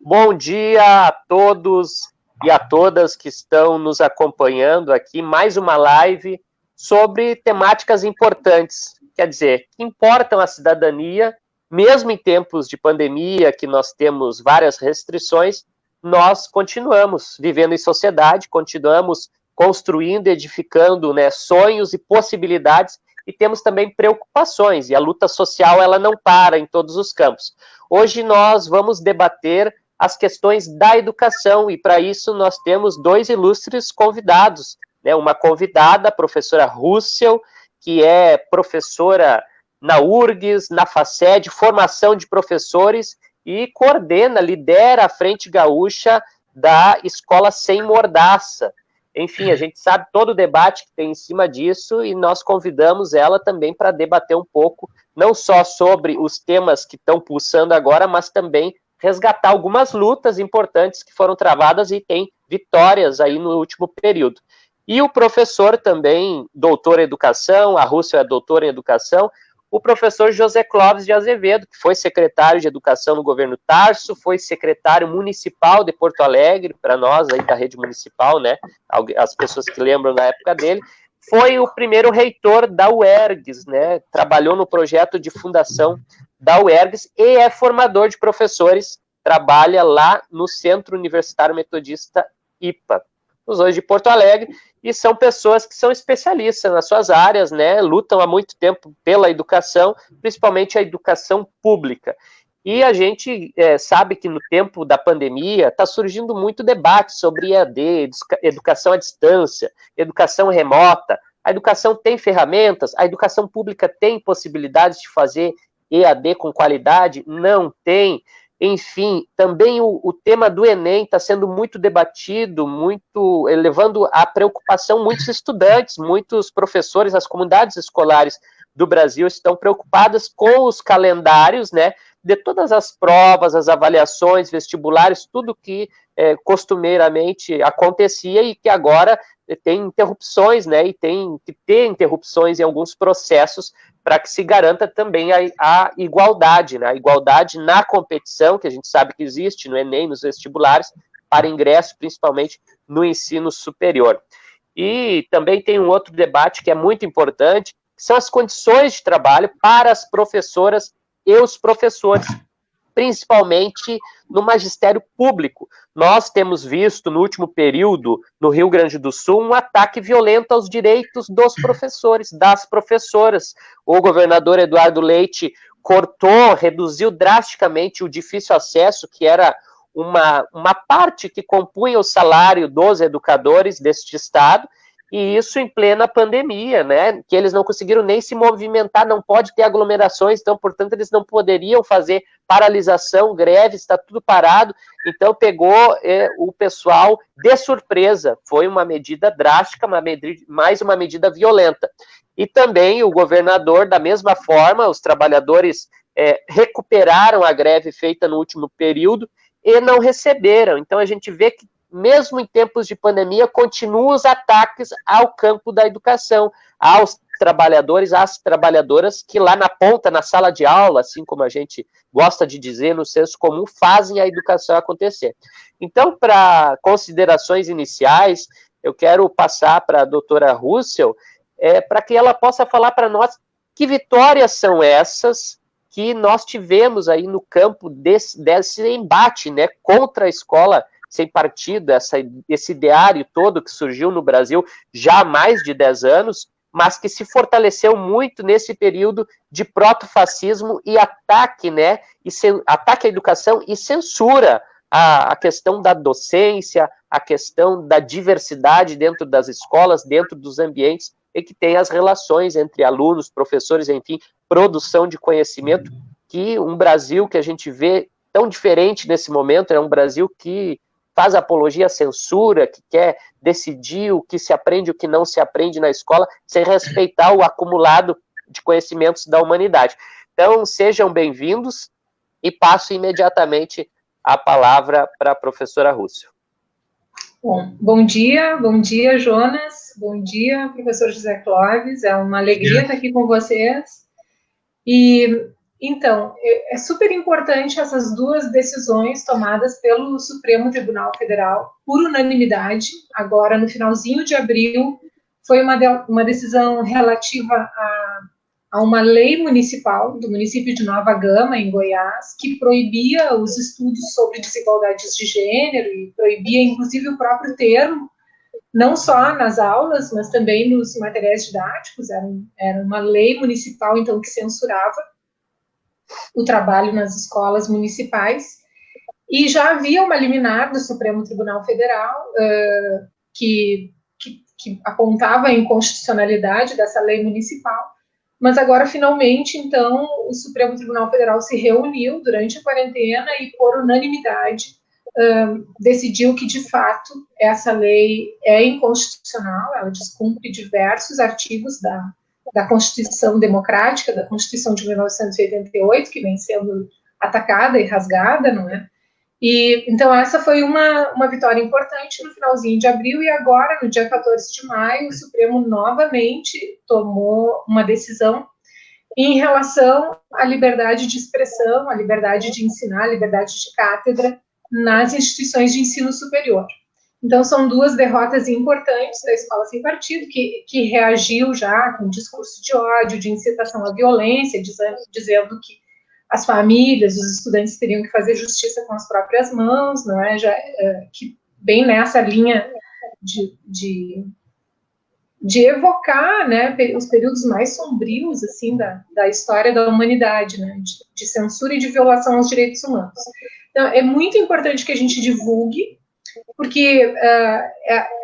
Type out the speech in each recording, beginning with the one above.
Bom dia a todos e a todas que estão nos acompanhando aqui, mais uma live sobre temáticas importantes, quer dizer, que importam à cidadania, mesmo em tempos de pandemia, que nós temos várias restrições, nós continuamos vivendo em sociedade, continuamos construindo, edificando, né, sonhos e possibilidades, e temos também preocupações, e a luta social ela não para em todos os campos. Hoje nós vamos debater as questões da educação, e para isso nós temos dois ilustres convidados, né? Uma convidada, a professora Russell, que é professora na URGS, na FACED, formação de professores, e coordena, lidera a Frente Gaúcha da Escola Sem Mordaça. Enfim, a gente sabe todo o debate que tem em cima disso, e nós convidamos ela também para debater um pouco, não só sobre os temas que estão pulsando agora, mas também resgatar algumas lutas importantes que foram travadas e tem vitórias aí no último período. E o professor também, doutor em educação, a Russell é doutora em educação, o professor José Clóvis de Azevedo, que foi secretário de educação no governo Tarso, foi secretário municipal de Porto Alegre, para nós aí da rede municipal, né, as pessoas que lembram da época dele, foi o primeiro reitor da UERGS, né, trabalhou no projeto de fundação da UERGS e é formador de professores, trabalha lá no Centro Universitário Metodista IPA, os dois de Porto Alegre, e são pessoas que são especialistas nas suas áreas, né, lutam há muito tempo pela educação, principalmente a educação pública. E a gente sabe que no tempo da pandemia está surgindo muito debate sobre EAD, educação à distância, educação remota. A educação tem ferramentas, a educação pública tem possibilidades de fazer EAD com qualidade? Não tem. Enfim, também o tema do Enem está sendo muito debatido, muito levando à preocupação muitos estudantes, muitos professores, as comunidades escolares do Brasil estão preocupadas com os calendários, né, de todas as provas, as avaliações, vestibulares, tudo que costumeiramente acontecia e que agora tem interrupções, né, e tem que ter interrupções em alguns processos para que se garanta também a igualdade, né, a igualdade na competição, que a gente sabe que existe no Enem, nos vestibulares, para ingresso, principalmente no ensino superior. E também tem um outro debate que é muito importante, que são as condições de trabalho para as professoras e os professores, principalmente no magistério público. Nós temos visto no último período, no Rio Grande do Sul, um ataque violento aos direitos dos professores, das professoras. O governador Eduardo Leite cortou, reduziu drasticamente o difícil acesso, que era uma parte que compunha o salário dos educadores deste estado, e isso em plena pandemia, né, que eles não conseguiram nem se movimentar, não pode ter aglomerações, então, portanto, eles não poderiam fazer paralisação, greve, está tudo parado, então pegou o pessoal de surpresa, foi uma medida drástica, mais uma medida violenta. E também o governador, da mesma forma, os trabalhadores recuperaram a greve feita no último período e não receberam, então a gente vê que mesmo em tempos de pandemia, continuam os ataques ao campo da educação, aos trabalhadores, às trabalhadoras que lá na ponta, na sala de aula, assim como a gente gosta de dizer no senso comum, fazem a educação acontecer. Então, para considerações iniciais, eu quero passar para a doutora Russell, para que ela possa falar para nós que vitórias são essas que nós tivemos aí no campo desse embate, né, contra a escola sem partido, esse ideário todo que surgiu no Brasil já há mais de 10 anos, mas que se fortaleceu muito nesse período de protofascismo e ataque, né, ataque à educação e censura a questão da docência, a questão da diversidade dentro das escolas, dentro dos ambientes, e que tem as relações entre alunos, professores, enfim, produção de conhecimento, que um Brasil que a gente vê tão diferente nesse momento, é um Brasil que faz apologia à censura, que quer decidir o que se aprende e o que não se aprende na escola, sem respeitar o acumulado de conhecimentos da humanidade. Então, sejam bem-vindos e passo imediatamente a palavra para a professora Russell. Bom dia, Jonas, bom dia, professor José Clóvis, é uma alegria estar aqui com vocês, e Então, é super importante essas duas decisões tomadas pelo Supremo Tribunal Federal por unanimidade, agora no finalzinho de abril. Foi uma decisão relativa a uma lei municipal do município de Nova Gama, em Goiás, que proibia os estudos sobre desigualdades de gênero e proibia, inclusive, o próprio termo, não só nas aulas, mas também nos materiais didáticos. Era uma lei municipal, então, que censurava o trabalho nas escolas municipais. E já havia uma liminar do Supremo Tribunal Federal que apontava a inconstitucionalidade dessa lei municipal, mas agora, finalmente, então, o Supremo Tribunal Federal se reuniu durante a quarentena e, por unanimidade, decidiu que, de fato, essa lei é inconstitucional, ela descumpre diversos artigos da Constituição Democrática, da Constituição de 1988, que vem sendo atacada e rasgada, não é? E, então, essa foi uma vitória importante no finalzinho de abril, e agora, no dia 14 de maio, o Supremo novamente tomou uma decisão em relação à liberdade de expressão, à liberdade de ensinar, à liberdade de cátedra nas instituições de ensino superior. Então, são duas derrotas importantes da Escola Sem Partido, que reagiu já com um discurso de ódio, de incitação à violência, dizendo que as famílias, os estudantes teriam que fazer justiça com as próprias mãos, não é? Que bem nessa linha de evocar, né, os períodos mais sombrios, assim, da história da humanidade, né, de censura e de violação aos direitos humanos. Então, é muito importante que a gente divulgue, porque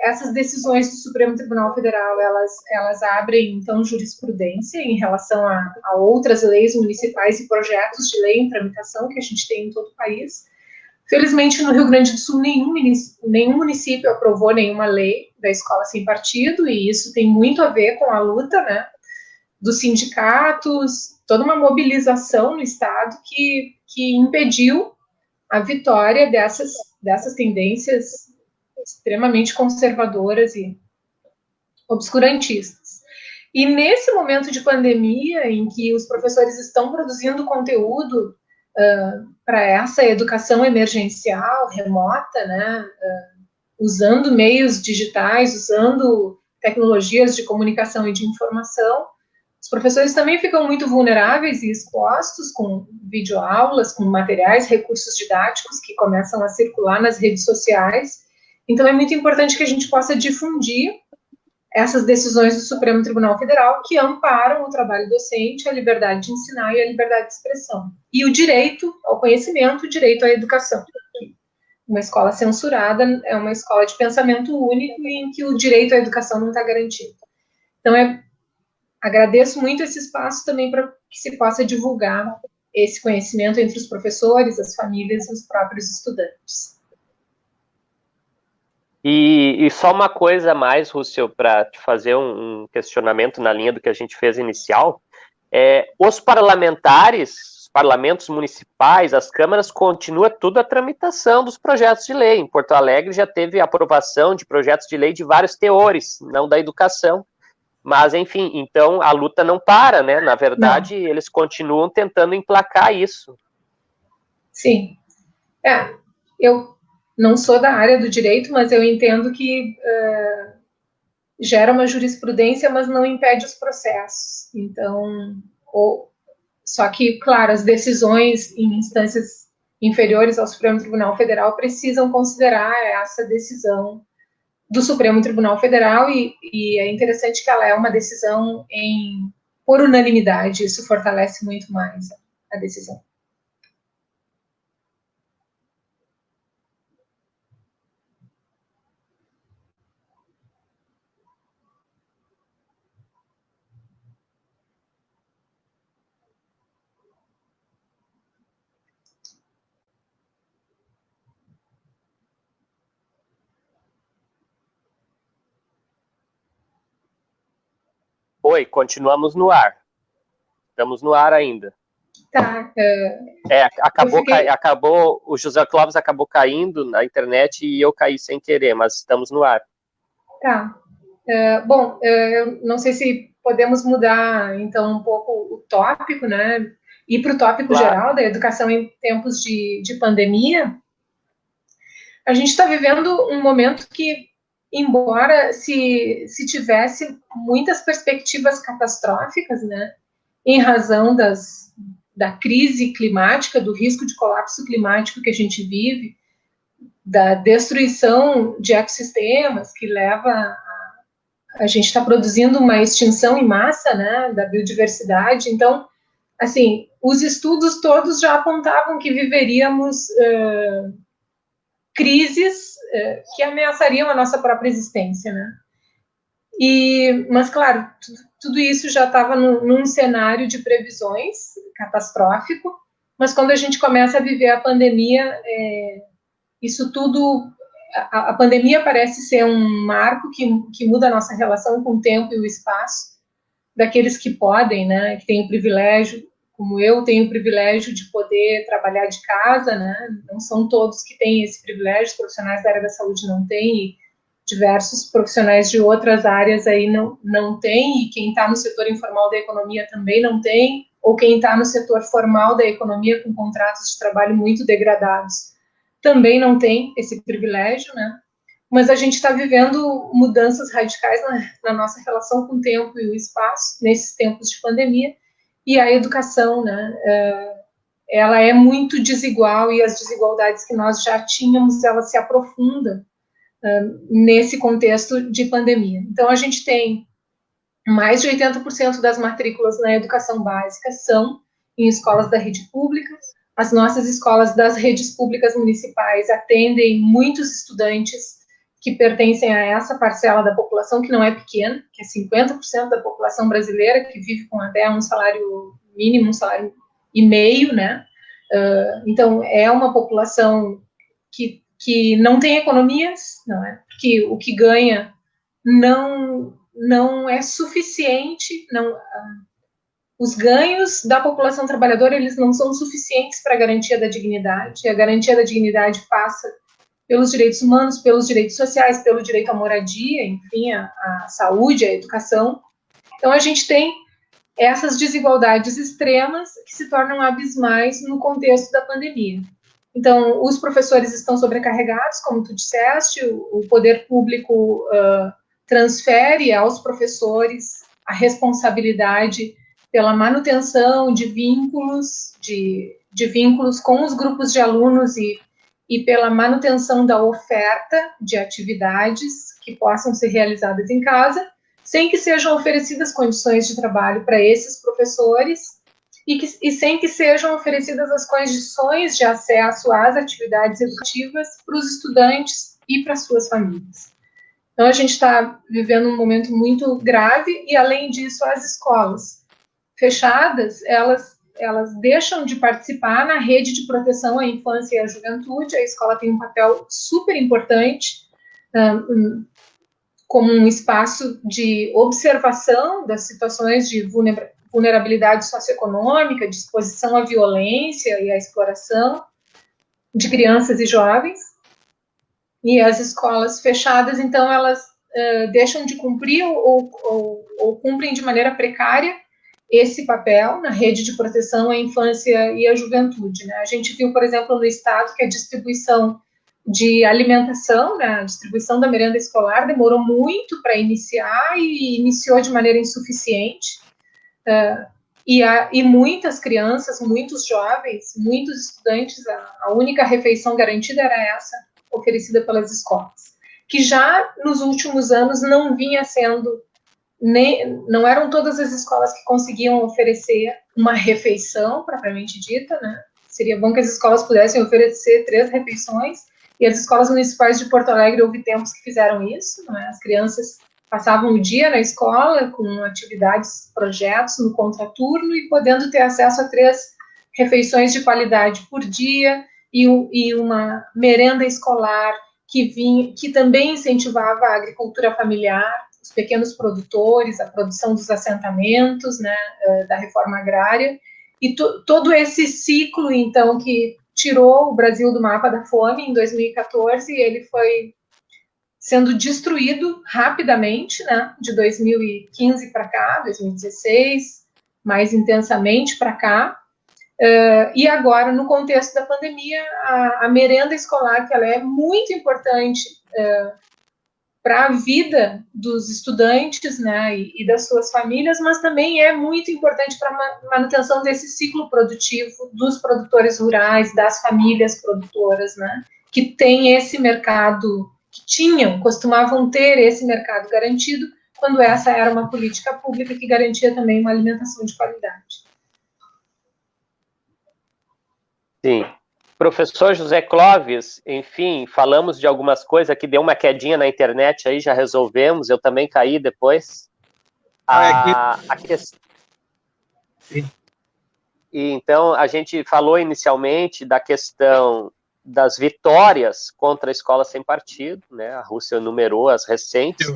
essas decisões do Supremo Tribunal Federal, elas abrem, então, jurisprudência em relação a outras leis municipais e projetos de lei em tramitação que a gente tem em todo o país. Felizmente, no Rio Grande do Sul, nenhum município aprovou nenhuma lei da Escola Sem Partido, e isso tem muito a ver com a luta, né, dos sindicatos, toda uma mobilização no Estado que impediu a vitória dessas tendências extremamente conservadoras e obscurantistas. E nesse momento de pandemia, em que os professores estão produzindo conteúdo para essa educação emergencial, remota, né, usando meios digitais, usando tecnologias de comunicação e de informação, os professores também ficam muito vulneráveis e expostos com videoaulas, com materiais, recursos didáticos que começam a circular nas redes sociais. Então, é muito importante que a gente possa difundir essas decisões do Supremo Tribunal Federal que amparam o trabalho docente, a liberdade de ensinar e a liberdade de expressão. E o direito ao conhecimento, o direito à educação. Uma escola censurada é uma escola de pensamento único e em que o direito à educação não está garantido. Então, agradeço muito esse espaço também para que se possa divulgar esse conhecimento entre os professores, as famílias e os próprios estudantes. E só uma coisa a mais, Rússio, para te fazer um questionamento na linha do que a gente fez inicial, os parlamentos municipais, as câmaras, continua tudo a tramitação dos projetos de lei. Em Porto Alegre já teve aprovação de projetos de lei de vários teores, não da educação. Mas, enfim, então a luta não para, né? Na verdade, não. Eles continuam tentando emplacar isso. Sim. Eu não sou da área do direito, mas eu entendo que gera uma jurisprudência, mas não impede os processos. Então, só que, claro, as decisões em instâncias inferiores ao Supremo Tribunal Federal precisam considerar essa decisão do Supremo Tribunal Federal, e é interessante que ela é uma decisão por unanimidade. Isso fortalece muito mais a decisão. Oi, continuamos no ar. Estamos no ar ainda. Tá. Acabou, o José Clóvis acabou caindo na internet e eu caí sem querer, mas estamos no ar. Tá. Bom, eu não sei se podemos mudar, então, um pouco o tópico, né? ir para o tópico geral da educação em tempos de pandemia, a gente está vivendo um momento que, embora se tivesse muitas perspectivas catastróficas, né, em razão da crise climática, do risco de colapso climático que a gente vive, da destruição de ecossistemas que leva a gente está produzindo uma extinção em massa, né, da biodiversidade. Então, assim, os estudos todos já apontavam que viveríamos crises que ameaçariam a nossa própria existência, né? Mas, claro, tudo isso já estava num cenário de previsões catastrófico, mas quando a gente começa a viver a pandemia, isso tudo, a pandemia parece ser um marco que muda a nossa relação com o tempo e o espaço, daqueles que podem, né, que têm o privilégio, como eu tenho o privilégio de poder trabalhar de casa, né, não são todos que têm esse privilégio, os profissionais da área da saúde não têm, e diversos profissionais de outras áreas aí não têm, e quem está no setor informal da economia também não tem, ou quem está no setor formal da economia com contratos de trabalho muito degradados também não tem esse privilégio, né? Mas a gente está vivendo mudanças radicais na nossa relação com o tempo e o espaço nesses tempos de pandemia, e a educação, né? Ela é muito desigual, e as desigualdades que nós já tínhamos, ela se aprofunda nesse contexto de pandemia. Então, a gente tem mais de 80% das matrículas na educação básica são em escolas da rede pública. As nossas escolas das redes públicas municipais atendem muitos estudantes que pertencem a essa parcela da população, que não é pequena, que é 50% da população brasileira, que vive com até um salário mínimo, um salário e meio, né? Então, é uma população que não tem economias, não é? Porque o que ganha não é suficiente, os ganhos da população trabalhadora, eles não são suficientes para a garantia da dignidade. A garantia da dignidade passa pelos direitos humanos, pelos direitos sociais, pelo direito à moradia, enfim, à saúde, à educação. Então, a gente tem essas desigualdades extremas que se tornam abismais no contexto da pandemia. Então, os professores estão sobrecarregados, como tu disseste, o poder público transfere aos professores a responsabilidade pela manutenção de vínculos, de vínculos com os grupos de alunos e pela manutenção da oferta de atividades que possam ser realizadas em casa, sem que sejam oferecidas condições de trabalho para esses professores e sem que sejam oferecidas as condições de acesso às atividades educativas para os estudantes e para suas famílias. Então, a gente está vivendo um momento muito grave e, além disso, as escolas fechadas, elas deixam de participar na rede de proteção à infância e à juventude. A escola tem um papel super importante como um espaço de observação das situações de vulnerabilidade socioeconômica, de exposição à violência e à exploração de crianças e jovens. E as escolas fechadas, então, elas deixam de cumprir ou cumprem de maneira precária esse papel na rede de proteção à infância e à juventude, né? A gente viu, por exemplo, no estado que a distribuição de alimentação, né, a distribuição da merenda escolar demorou muito para iniciar e iniciou de maneira insuficiente. E muitas crianças, muitos jovens, muitos estudantes, a única refeição garantida era essa, oferecida pelas escolas, que já nos últimos anos não vinha sendo, não eram todas as escolas que conseguiam oferecer uma refeição propriamente dita, né? Seria bom que as escolas pudessem oferecer 3 refeições, e as escolas municipais de Porto Alegre houve tempos que fizeram isso, não é? As crianças passavam o dia na escola com atividades, projetos no contraturno e podendo ter acesso a 3 refeições de qualidade por dia e uma merenda escolar que também incentivava a agricultura familiar, os pequenos produtores, a produção dos assentamentos, né, da reforma agrária, e todo esse ciclo, então, que tirou o Brasil do mapa da fome em 2014, e ele foi sendo destruído rapidamente, né, de 2015 para cá, 2016, mais intensamente para cá, E agora, no contexto da pandemia, a merenda escolar, que ela é muito importante para a vida dos estudantes, né, e das suas famílias, mas também é muito importante para a manutenção desse ciclo produtivo dos produtores rurais, das famílias produtoras, né, que tem esse mercado, costumavam ter esse mercado garantido, quando essa era uma política pública que garantia também uma alimentação de qualidade. Sim. Professor José Clóvis, enfim, falamos de algumas coisas aqui, deu uma quedinha na internet aí, já resolvemos, eu também caí depois. A questão... Sim. E então, a gente falou inicialmente da questão das vitórias contra a escola sem partido, né? A Rússia enumerou as recentes,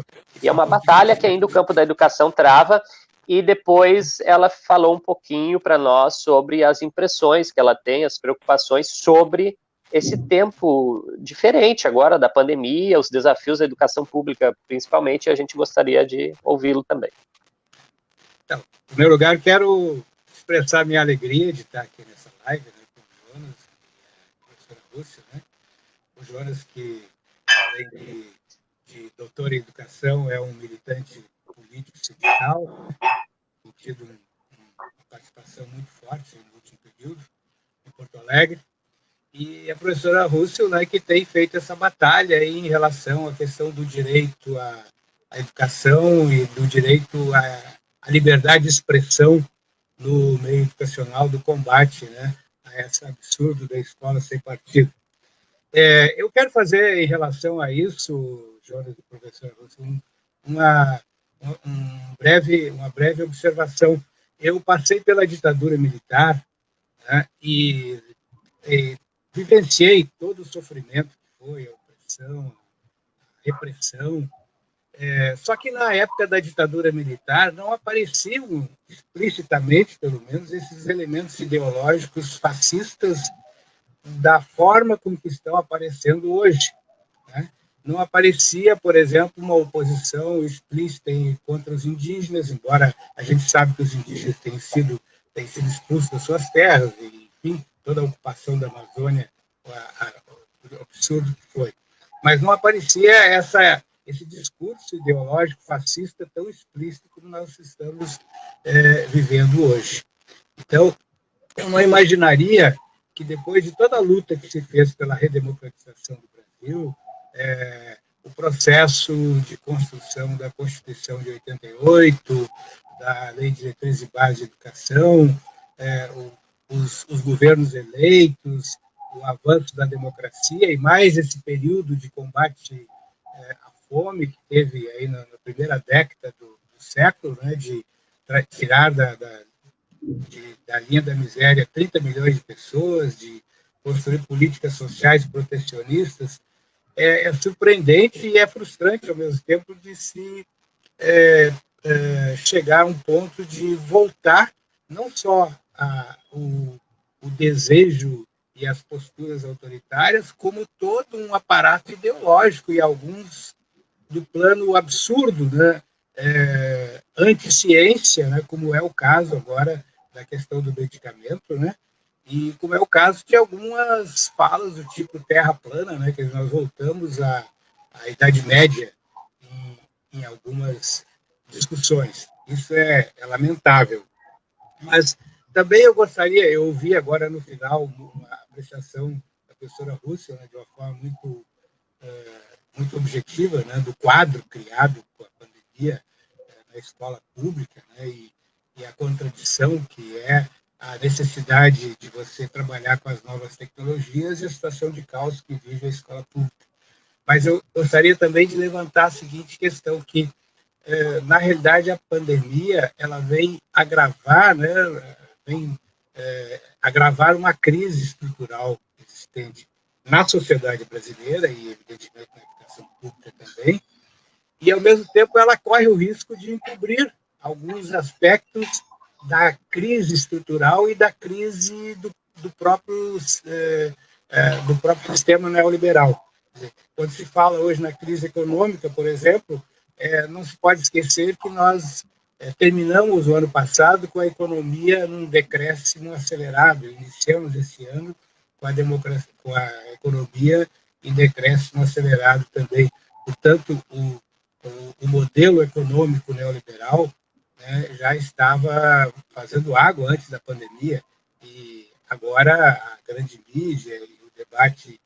e é uma batalha que ainda o campo da educação trava, e depois ela falou um pouquinho para nós sobre as impressões que ela tem, as preocupações sobre esse tempo diferente agora da pandemia, os desafios da educação pública principalmente, e a gente gostaria de ouvi-lo também. Então, em primeiro lugar, quero expressar minha alegria de estar aqui nessa live, né, com o Jonas e a professora Rússia, né? O Jonas, que além de doutor em educação, é um militante político sindical, tem tido uma participação muito forte no último período em Porto Alegre, e a professora Rússia, né, que tem feito essa batalha aí em relação à questão do direito à educação e do direito à liberdade de expressão no meio educacional, do combate, né, a esse absurdo da escola sem partido. Eu quero fazer, em relação a isso, Jonas e professor Rússia, uma breve observação. Eu passei pela ditadura militar, né, e vivenciei todo o sofrimento que foi a opressão, a repressão. Só que na época da ditadura militar não apareciam explicitamente, pelo menos, esses elementos ideológicos fascistas da forma como que estão aparecendo hoje, né? Não aparecia, por exemplo, uma oposição explícita contra os indígenas, embora a gente sabe que os indígenas têm sido expulsos das suas terras, e, enfim, toda a ocupação da Amazônia, o absurdo que foi. Mas não aparecia esse discurso ideológico fascista tão explícito como nós estamos vivendo hoje. Então, eu não imaginaria que depois de toda a luta que se fez pela redemocratização do Brasil, o processo de construção da Constituição de 88, da Lei de Diretrizes e Bases de Educação, os governos eleitos, o avanço da democracia e mais esse período de combate à fome que teve aí na primeira década do século, né, de tirar da linha da miséria 30 milhões de pessoas, de construir políticas sociais protecionistas, é surpreendente e é frustrante ao mesmo tempo de se chegar a um ponto de voltar não só o desejo e as posturas autoritárias, como todo um aparato ideológico e alguns do plano absurdo, né, anti-ciência, né, como é o caso agora da questão do medicamento, né, e como é o caso de algumas falas do tipo terra plana, né, que nós voltamos à Idade Média em algumas discussões. Isso é lamentável. Mas também eu ouvi agora no final uma apreciação da professora Rússia, né, de uma forma muito objetiva, né, do quadro criado com a pandemia na escola pública, né, e a contradição que é a necessidade de você trabalhar com as novas tecnologias e a situação de caos que vive a escola pública. Mas eu gostaria também de levantar a seguinte questão, que, na realidade, a pandemia ela vem agravar, né, agravar uma crise estrutural existente na sociedade brasileira e, evidentemente, na educação pública também, e, ao mesmo tempo, ela corre o risco de encobrir alguns aspectos da crise estrutural e da crise do próprio sistema neoliberal. Quando se fala hoje na crise econômica, por exemplo, não se pode esquecer que nós terminamos o ano passado com a economia num decréscimo acelerado. Iniciamos esse ano com a economia em decréscimo acelerado também. Portanto, o modelo econômico neoliberal, né, já estava fazendo água antes da pandemia, e agora a grande mídia e o debate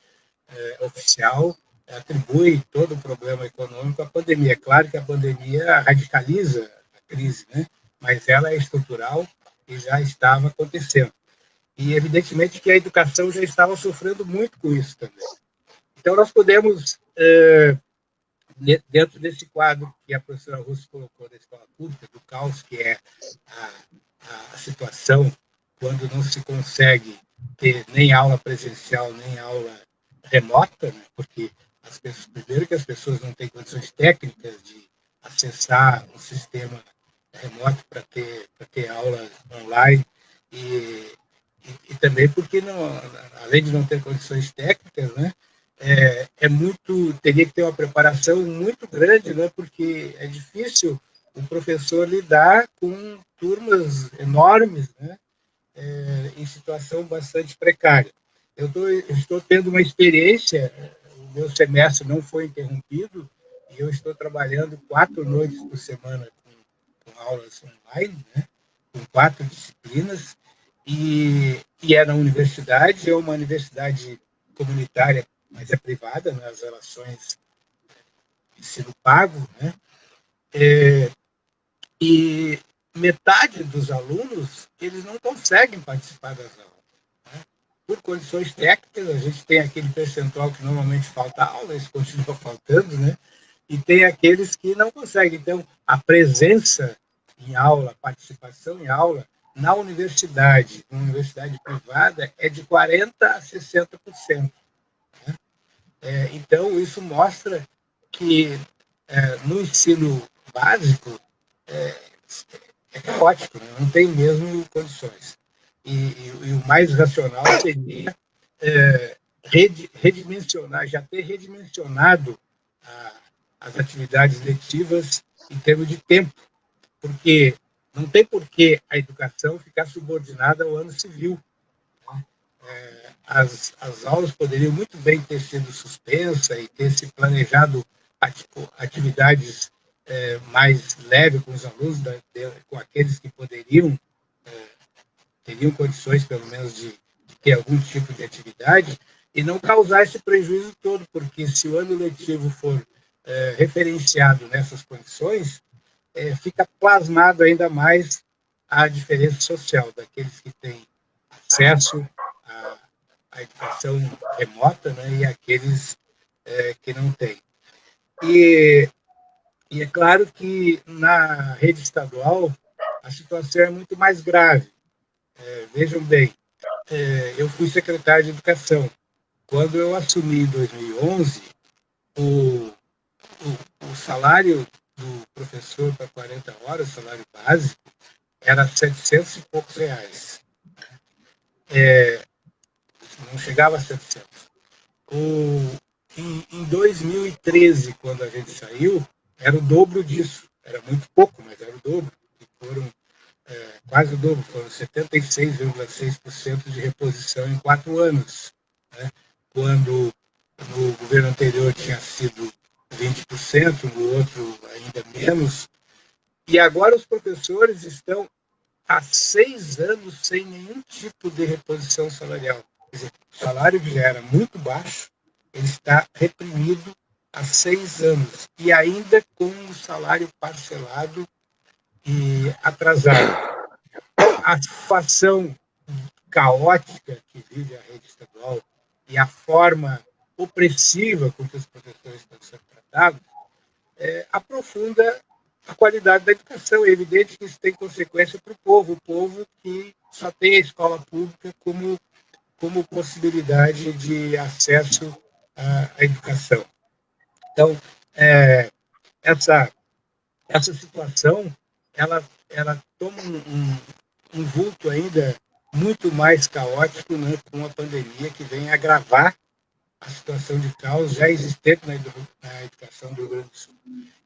oficial atribui todo o problema econômico à pandemia. É claro que a pandemia radicaliza a crise, né, mas ela é estrutural e já estava acontecendo. E, evidentemente, que a educação já estava sofrendo muito com isso também. Então, nós podemos, dentro desse quadro que a professora Russo colocou da escola pública, do caos que é a situação quando não se consegue ter nem aula presencial, nem aula remota, né? Porque primeiro que as pessoas não têm condições técnicas de acessar um sistema remoto para ter aula online, e também porque, além de não ter condições técnicas, né, teria que ter uma preparação muito grande, né, porque é difícil o professor lidar com turmas enormes, né, em situação bastante precária. Eu estou tendo uma experiência, o meu semestre não foi interrompido, e eu estou trabalhando 4 noites por semana com aulas online, né, com 4 disciplinas, e é na universidade, é uma universidade comunitária, mas é privada, nas relações de ensino pago, né? E metade dos alunos, eles não conseguem participar das aulas, né? Por condições técnicas, a gente tem aquele percentual que normalmente falta aula, isso continua faltando, né? E tem aqueles que não conseguem. Então, a presença em aula, a participação em aula, na universidade privada, é de 40% a 60%. Né? Então, isso mostra que no ensino básico é caótico, né? Não tem mesmo condições. E o mais racional seria redimensionar, já ter redimensionado as atividades letivas em termos de tempo, porque não tem por que a educação ficar subordinada ao ano civil. Né? As aulas poderiam muito bem ter sido suspensas e ter se planejado atividades mais leves com os alunos, com aqueles que teriam condições, pelo menos, de ter algum tipo de atividade, e não causar esse prejuízo todo, porque se o ano letivo for referenciado nessas condições, fica plasmado ainda mais a diferença social daqueles que têm acesso à educação remota, né, e aqueles que não têm. E é claro que na rede estadual a situação é muito mais grave. Vejam bem, eu fui secretário de Educação. Quando eu assumi em 2011, o salário do professor para 40 horas, salário básico, era 700 e poucos reais. Não chegava a 700. Em 2013, quando a gente saiu, era o dobro disso. Era muito pouco, mas era o dobro. E foram quase o dobro, foram 76,6% de reposição em 4 anos. Né? Quando no governo anterior tinha sido 20%, no outro ainda menos. E agora os professores estão há 6 anos sem nenhum tipo de reposição salarial. Quer dizer, o salário que já era muito baixo, ele está reprimido há 6 anos, e ainda com o salário parcelado e atrasado. A situação caótica que vive a rede estadual e a forma opressiva com que os professores estão sendo tratados aprofunda a qualidade da educação. É evidente que isso tem consequência para o povo que só tem a escola pública como possibilidade de acesso à educação. Então, essa situação, ela toma um vulto ainda muito mais caótico, né, com a pandemia, que vem agravar a situação de caos já existente na educação do Rio Grande do Sul.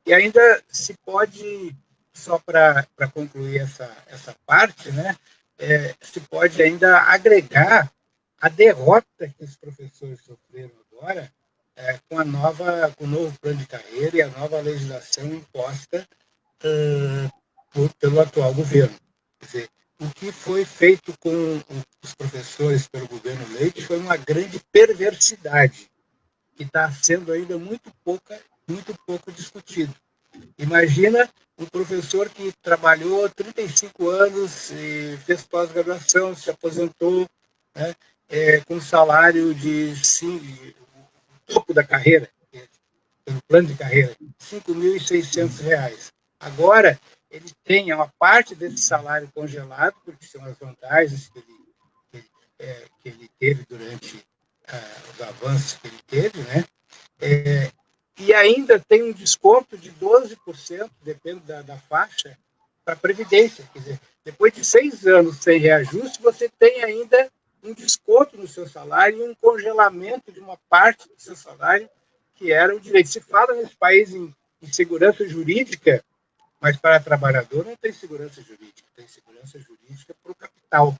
E ainda se pode só para concluir essa parte, né, se pode ainda agregar a derrota que os professores sofreram agora com o novo plano de carreira e a nova legislação imposta pelo atual governo. Quer dizer, o que foi feito com os professores pelo governo Leite foi uma grande perversidade, que está sendo ainda muito pouco discutido. Imagina um professor que trabalhou 35 anos e fez pós-graduação, se aposentou, né, com salário de topo da carreira, pelo plano de carreira, R$ 5.600. Agora, ele tem uma parte desse salário congelado, porque são as vantagens que ele teve durante os avanços que ele teve, né? E ainda tem um desconto de 12%, depende da faixa, para a Previdência. Quer dizer, depois de 6 anos sem reajuste, você tem ainda um desconto no seu salário e um congelamento de uma parte do seu salário, que era o direito. Se fala nesse país em segurança jurídica, mas para o trabalhador não tem segurança jurídica, tem segurança jurídica para o capital,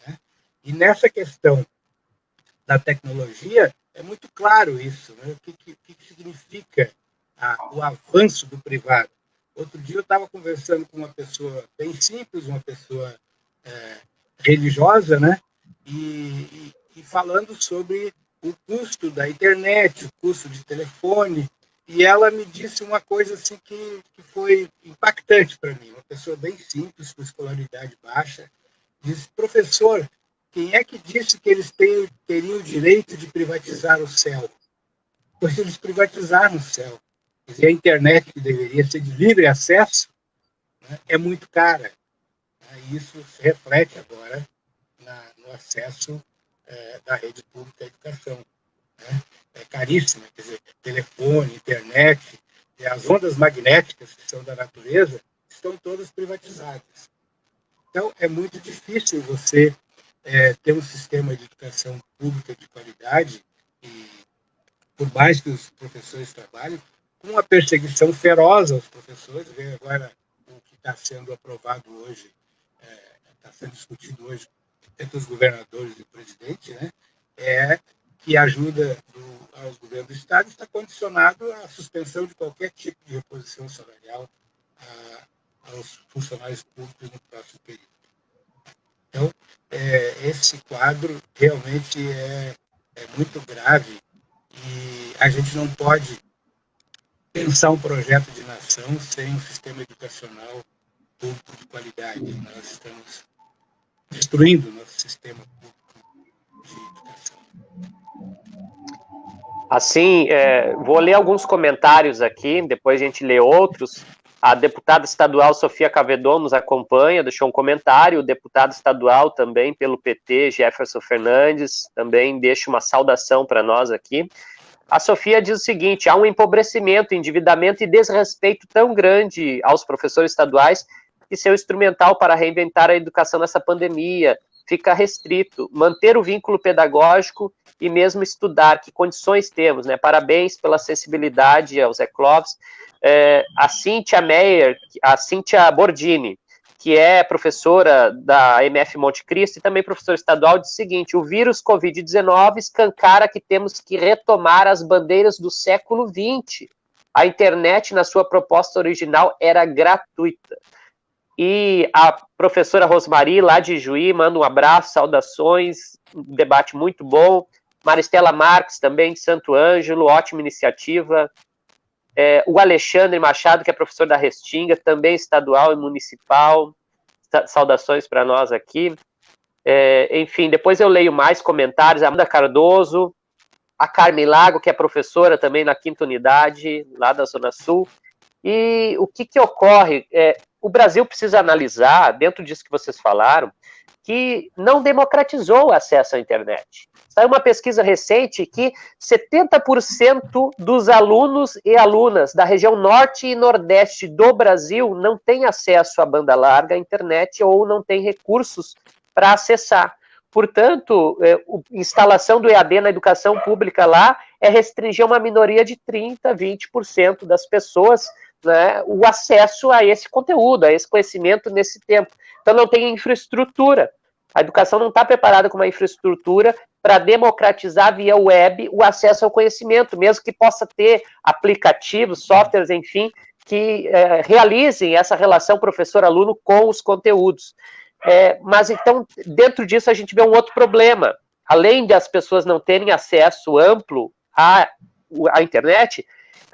né? E nessa questão da tecnologia, é muito claro isso, né? O que significa o avanço do privado. Outro dia eu estava conversando com uma pessoa bem simples, uma pessoa religiosa, né? E falando sobre o custo da internet, o custo de telefone, e ela me disse uma coisa assim que foi impactante para mim. Uma pessoa bem simples, com escolaridade baixa, disse: professor, quem é que disse que eles teriam o direito de privatizar o céu? Pois eles privatizaram o céu. Quer dizer, a internet, que deveria ser de livre acesso, né, é muito cara. E isso se reflete agora no acesso da rede pública à educação. Né? É caríssima, quer dizer, telefone, internet, as ondas magnéticas que são da natureza, estão todas privatizadas. Então, é muito difícil você ter um sistema de educação pública de qualidade, e por mais que os professores trabalhem, com uma perseguição feroz aos professores. Vê agora o que está sendo aprovado hoje, está sendo discutido hoje entre os governadores e o presidente, né? Que a ajuda aos governos do Estado está condicionado à suspensão de qualquer tipo de reposição salarial aos funcionários públicos no próximo período. Então, esse quadro realmente é muito grave, e a gente não pode pensar um projeto de nação sem um sistema educacional público de qualidade. Nós estamos destruindo o nosso sistema público de educação. Assim, vou ler alguns comentários aqui, depois a gente lê outros. A deputada estadual Sofia Cavedon nos acompanha, deixou um comentário. O deputado estadual também pelo PT, Jefferson Fernandes, também deixa uma saudação para nós aqui. A Sofia diz o seguinte: há um empobrecimento, endividamento e desrespeito tão grande aos professores estaduais que seu instrumental para reinventar a educação nessa pandemia fica restrito. Manter o vínculo pedagógico e mesmo estudar, que condições temos, né? Parabéns pela sensibilidade ao Zé Clóvis. A Cíntia Meyer, a Cíntia Bordini, que é professora da MF Monte Cristo e também professora estadual, diz o seguinte: o vírus Covid-19 escancara que temos que retomar as bandeiras do século XX. A internet, na sua proposta original, era gratuita. E a professora Rosmari, lá de Juí, manda um abraço, saudações, um debate muito bom. Maristela Marques, também de Santo Ângelo, ótima iniciativa. O Alexandre Machado, que é professor da Restinga, também estadual e municipal, saudações para nós aqui. Enfim, depois eu leio mais comentários. A Amanda Cardoso, a Carmen Lago, que é professora também na 5ª unidade, lá da Zona Sul. E o que ocorre? O Brasil precisa analisar, dentro disso que vocês falaram, que não democratizou o acesso à internet. Saiu uma pesquisa recente que 70% dos alunos e alunas da região norte e nordeste do Brasil não têm acesso à banda larga, à internet, ou não têm recursos para acessar. Portanto, a instalação do EAD na educação pública lá é restringir uma minoria de 30%, 20% das pessoas, né, o acesso a esse conteúdo, a esse conhecimento nesse tempo. Então não tem infraestrutura. A educação não está preparada com uma infraestrutura para democratizar via web o acesso ao conhecimento, mesmo que possa ter aplicativos, softwares, enfim, que realizem essa relação professor-aluno com os conteúdos. Mas então, dentro disso, a gente vê um outro problema. Além de as pessoas não terem acesso amplo à internet,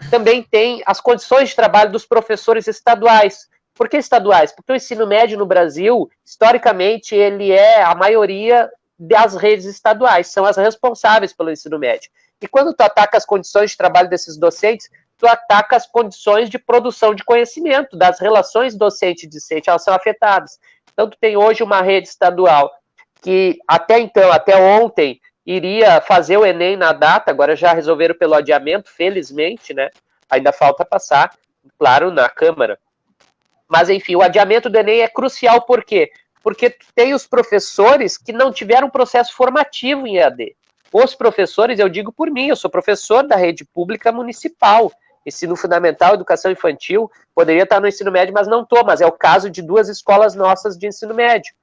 também tem as condições de trabalho dos professores estaduais. Por que estaduais? Porque o ensino médio no Brasil, historicamente, ele é a maioria das redes estaduais, são as responsáveis pelo ensino médio. E quando tu ataca as condições de trabalho desses docentes, tu ataca as condições de produção de conhecimento, das relações docente-discente, elas são afetadas. Então, tu tem hoje uma rede estadual que até ontem, iria fazer o Enem na data, agora já resolveram pelo adiamento, felizmente, né? Ainda falta passar, claro, na Câmara. Mas, enfim, o adiamento do Enem é crucial, por quê? Porque tem os professores que não tiveram processo formativo em EAD. Os professores, eu digo por mim, eu sou professor da rede pública municipal, ensino fundamental, educação infantil, poderia estar no ensino médio, mas não estou, mas é o caso de 2 escolas nossas de ensino médio.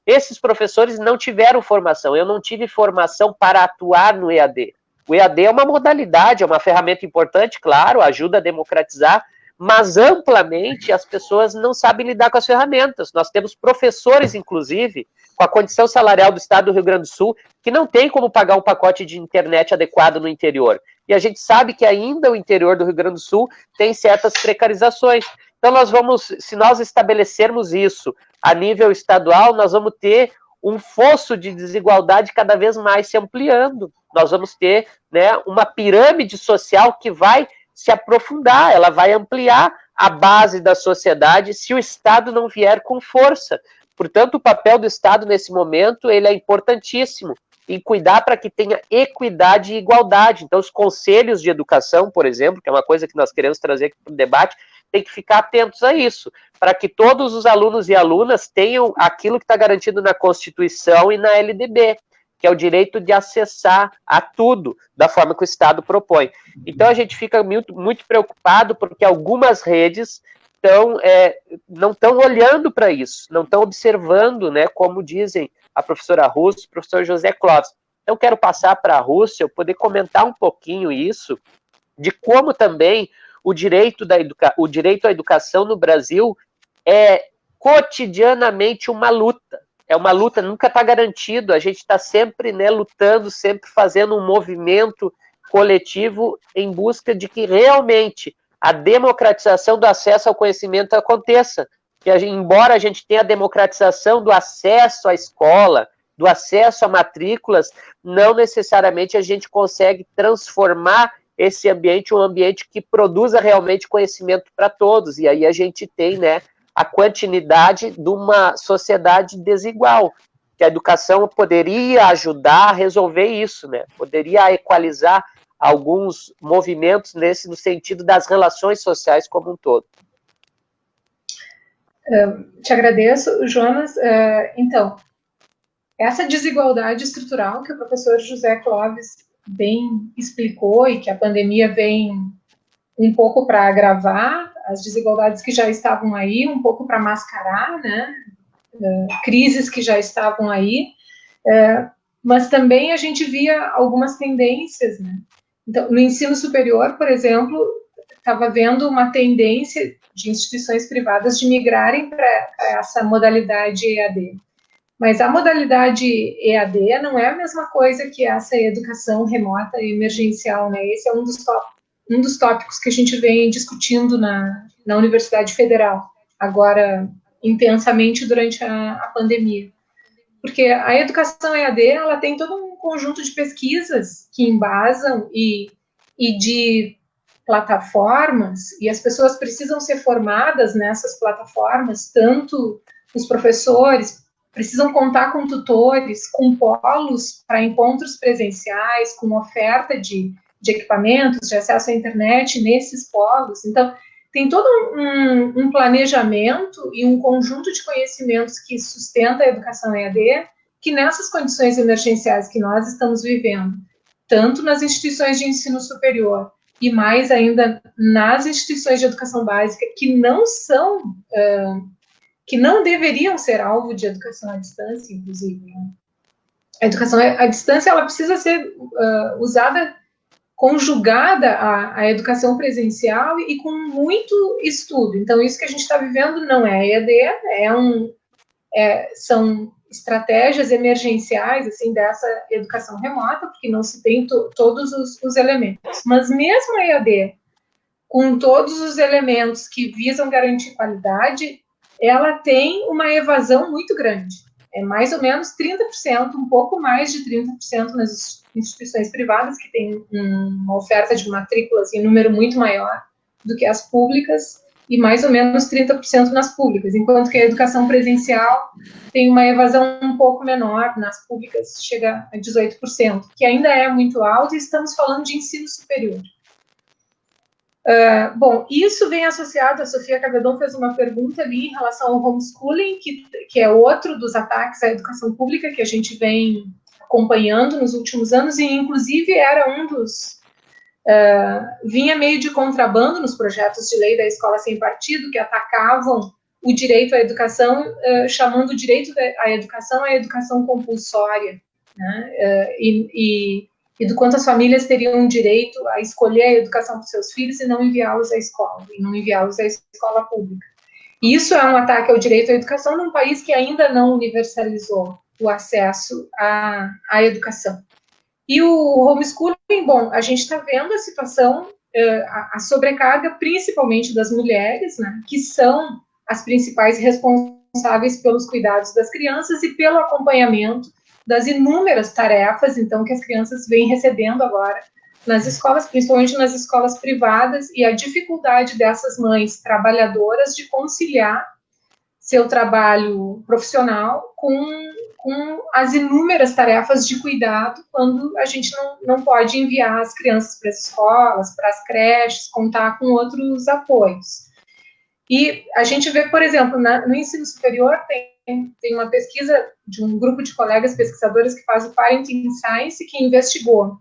Esses professores não tiveram formação, eu não tive formação para atuar no EAD. O EAD é uma modalidade, é uma ferramenta importante, claro, ajuda a democratizar, mas amplamente as pessoas não sabem lidar com as ferramentas. Nós temos professores, inclusive, com a condição salarial do estado do Rio Grande do Sul, que não tem como pagar um pacote de internet adequado no interior. E a gente sabe que ainda o interior do Rio Grande do Sul tem certas precarizações. Então se nós estabelecermos isso a nível estadual, nós vamos ter um fosso de desigualdade cada vez mais se ampliando. Nós vamos ter, né, uma pirâmide social que vai se aprofundar, ela vai ampliar a base da sociedade se o Estado não vier com força. Portanto, o papel do Estado nesse momento ele é importantíssimo em cuidar para que tenha equidade e igualdade. Então, os conselhos de educação, por exemplo, que é uma coisa que nós queremos trazer aqui para o debate, tem que ficar atentos a isso, para que todos os alunos e alunas tenham aquilo que está garantido na Constituição e na LDB, que é o direito de acessar a tudo da forma que o Estado propõe. Então, a gente fica muito, muito preocupado porque algumas redes não estão olhando para isso, não estão observando, né, como dizem a professora Rússia e o professor José Clóvis. Então, quero passar para a Rússia, eu poder comentar um pouquinho isso, de como também o direito à educação no Brasil é cotidianamente uma luta. É uma luta, nunca está garantido, a gente está sempre, né, lutando, sempre fazendo um movimento coletivo em busca de que realmente a democratização do acesso ao conhecimento aconteça. Embora a gente tenha a democratização do acesso à escola, do acesso a matrículas, não necessariamente a gente consegue transformar esse ambiente, um ambiente que produza realmente conhecimento para todos. E aí a gente tem, né, a continuidade de uma sociedade desigual, que a educação poderia ajudar a resolver isso, né? Poderia equalizar alguns movimentos no sentido das relações sociais como um todo. Te agradeço, Jonas. Então, essa desigualdade estrutural que o professor José Clóvis bem explicou e que a pandemia vem um pouco para agravar, as desigualdades que já estavam aí, um pouco para mascarar, né, crises que já estavam aí, mas também a gente via algumas tendências, né? Então, no ensino superior, por exemplo, estava vendo uma tendência de instituições privadas de migrarem para essa modalidade EAD. Mas a modalidade EAD não é a mesma coisa que essa educação remota e emergencial, né? Esse é um dos tópicos que a gente vem discutindo na Universidade Federal, agora intensamente durante a pandemia. Porque a educação EAD, ela tem todo um conjunto de pesquisas que embasam e de plataformas, e as pessoas precisam ser formadas nessas plataformas, tanto os professores precisam contar com tutores, com polos para encontros presenciais, com oferta de equipamentos, de acesso à internet nesses polos. Então, tem todo um planejamento e um conjunto de conhecimentos que sustenta a educação EAD, que nessas condições emergenciais que nós estamos vivendo, tanto nas instituições de ensino superior, e mais ainda nas instituições de educação básica que não são, que não deveriam ser alvo de educação à distância, inclusive. Né? A educação à distância ela precisa ser usada, conjugada à educação presencial e com muito estudo. Então, isso que a gente está vivendo não é EAD, são estratégias emergenciais assim dessa educação remota, porque não se tem todos os elementos. Mas mesmo a EAD, com todos os elementos que visam garantir qualidade, ela tem uma evasão muito grande. É mais ou menos 30%, um pouco mais de 30% nas instituições privadas, que têm uma oferta de matrículas em número muito maior do que as públicas, e mais ou menos 30% nas públicas, enquanto que a educação presencial tem uma evasão um pouco menor, nas públicas chega a 18%, que ainda é muito alto, e estamos falando de ensino superior. Bom, isso vem associado, a Sofia Cavedon fez uma pergunta ali em relação ao homeschooling, que é outro dos ataques à educação pública que a gente vem acompanhando nos últimos anos, e inclusive era um dos... vinha meio de contrabando nos projetos de lei da escola sem partido, que atacavam o direito à educação, chamando o direito à educação a educação compulsória, né? E do quanto as famílias teriam direito a escolher a educação para seus filhos e não enviá-los à escola, e não enviá-los à escola pública. E isso é um ataque ao direito à educação num país que ainda não universalizou o acesso à educação. E o homeschooling, bom, a gente está vendo a situação, a sobrecarga, principalmente das mulheres, né, que são as principais responsáveis pelos cuidados das crianças e pelo acompanhamento das inúmeras tarefas, então, que as crianças vêm recebendo agora nas escolas, principalmente nas escolas privadas, e a dificuldade dessas mães trabalhadoras de conciliar seu trabalho profissional com as inúmeras tarefas de cuidado, quando a gente não pode enviar as crianças para as escolas, para as creches, contar com outros apoios. E a gente vê, por exemplo, no ensino superior, tem uma pesquisa de um grupo de colegas pesquisadores que faz o Parenting Science, que investigou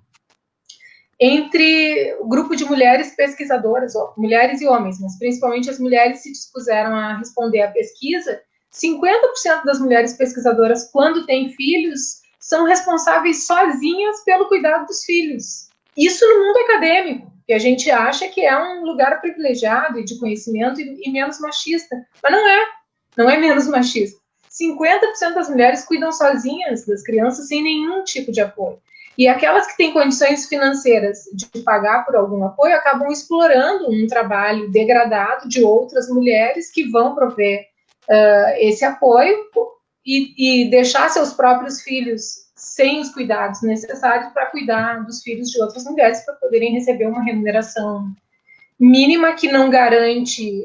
entre o grupo de mulheres pesquisadoras, mulheres e homens, mas principalmente as mulheres se dispuseram a responder à pesquisa. 50% das mulheres pesquisadoras, quando têm filhos, são responsáveis sozinhas pelo cuidado dos filhos. Isso no mundo acadêmico, que a gente acha que é um lugar privilegiado e de conhecimento e menos machista. Mas não é menos machista. 50% das mulheres cuidam sozinhas das crianças sem nenhum tipo de apoio. E aquelas que têm condições financeiras de pagar por algum apoio acabam explorando um trabalho degradado de outras mulheres que vão prover esse apoio e deixar seus próprios filhos sem os cuidados necessários para cuidar dos filhos de outras mulheres, para poderem receber uma remuneração mínima que não garante,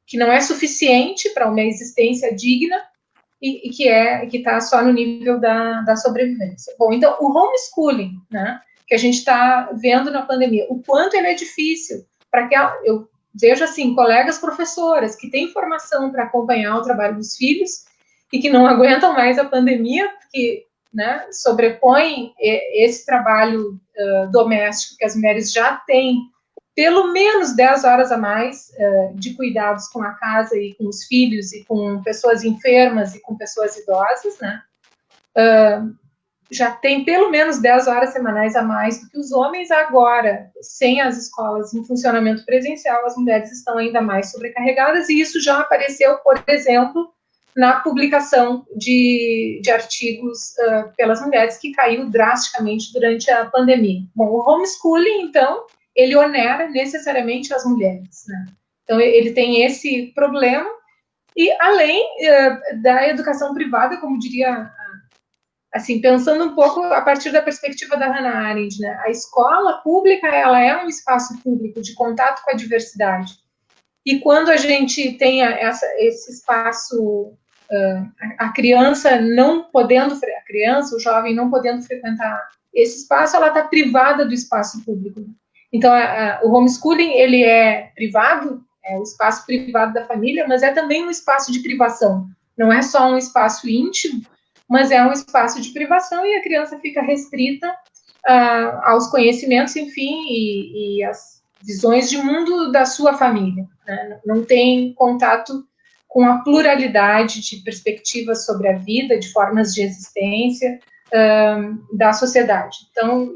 que não é suficiente para uma existência digna e que está só no nível da sobrevivência. Bom, então, o homeschooling, né, que a gente está vendo na pandemia, o quanto ele é difícil para que eu vejo, assim, colegas professoras que têm formação para acompanhar o trabalho dos filhos e que não aguentam mais a pandemia, porque, né, sobrepõem esse trabalho doméstico que as mulheres já têm, pelo menos 10 horas a mais de cuidados com a casa e com os filhos e com pessoas enfermas e com pessoas idosas, né? Já tem pelo menos 10 horas semanais a mais do que os homens. Agora, sem as escolas em funcionamento presencial, as mulheres estão ainda mais sobrecarregadas, e isso já apareceu, por exemplo, na publicação de artigos pelas mulheres, que caiu drasticamente durante a pandemia. Bom, o homeschooling, então, ele onera necessariamente as mulheres, né? Então, ele tem esse problema, e além da educação privada, como diria, assim, pensando um pouco a partir da perspectiva da Hannah Arendt, né? A escola pública, ela é um espaço público de contato com a diversidade. E quando a gente tem esse espaço, a criança não podendo, a criança, o jovem não podendo frequentar esse espaço, ela está privada do espaço público. Então, o homeschooling, ele é privado, é o espaço privado da família, mas é também um espaço de privação. Não é só um espaço íntimo, mas é um espaço de privação, e a criança fica restrita aos conhecimentos, enfim, e as visões de mundo da sua família, né? Não tem contato com a pluralidade de perspectivas sobre a vida, de formas de existência da sociedade. Então,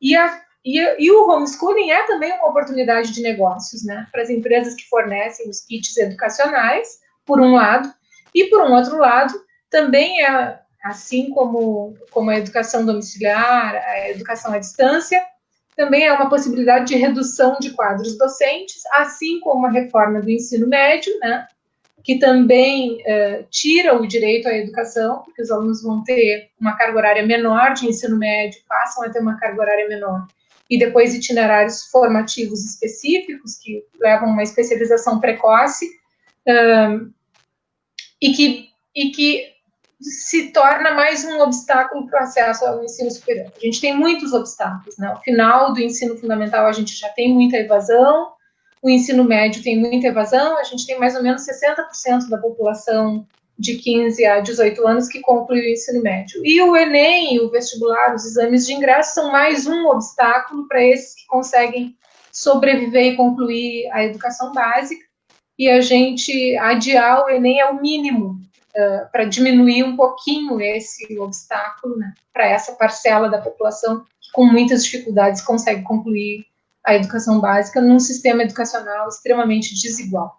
e o homeschooling é também uma oportunidade de negócios, né, para as empresas que fornecem os kits educacionais, por um lado, e por um outro lado, também é, assim como a educação domiciliar, a educação à distância, também é uma possibilidade de redução de quadros docentes, assim como a reforma do ensino médio, né, que também tira o direito à educação, porque os alunos vão ter uma carga horária menor de ensino médio, passam a ter uma carga horária menor, e depois itinerários formativos específicos, que levam a uma especialização precoce, e que se torna mais um obstáculo para o acesso ao ensino superior. A gente tem muitos obstáculos, né? Ao final do ensino fundamental, a gente já tem muita evasão, o ensino médio tem muita evasão, a gente tem mais ou menos 60% da população de 15 a 18 anos que conclui o ensino médio. E o Enem, o vestibular, os exames de ingresso são mais um obstáculo para esses que conseguem sobreviver e concluir a educação básica, e a gente adiar o Enem é o mínimo para diminuir um pouquinho esse obstáculo, né, para essa parcela da população que com muitas dificuldades consegue concluir a educação básica num sistema educacional extremamente desigual.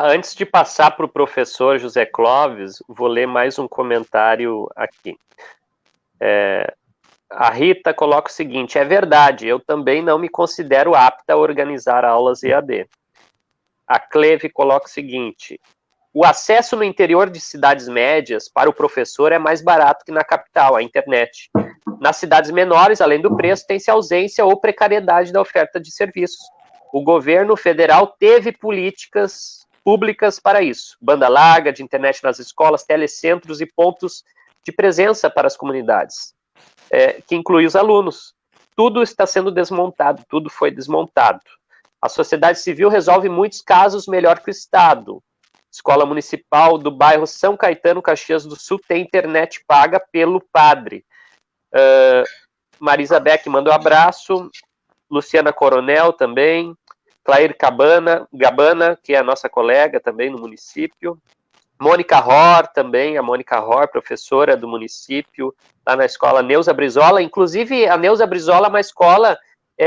Antes de passar para o professor José Clóvis, vou ler mais um comentário aqui. A Rita coloca o seguinte: é verdade, eu também não me considero apta a organizar aulas EAD. A Cleve coloca o seguinte: o acesso no interior de cidades médias para o professor é mais barato que na capital, a internet. Nas cidades menores, além do preço, tem-se ausência ou precariedade da oferta de serviços. O governo federal teve políticas públicas para isso. Banda larga, de internet nas escolas, telecentros e pontos de presença para as comunidades, que inclui os alunos. Tudo está sendo desmontado, tudo foi desmontado. A sociedade civil resolve muitos casos melhor que o Estado. Escola Municipal do bairro São Caetano, Caxias do Sul, tem internet paga pelo padre. Marisa Beck manda um abraço. Luciana Coronel também. Clair Gabana, que é a nossa colega também no município. Mônica Ror também, a Mônica Ror, professora do município, lá na escola Neuza Brizola. Inclusive, a Neuza Brizola é uma escola,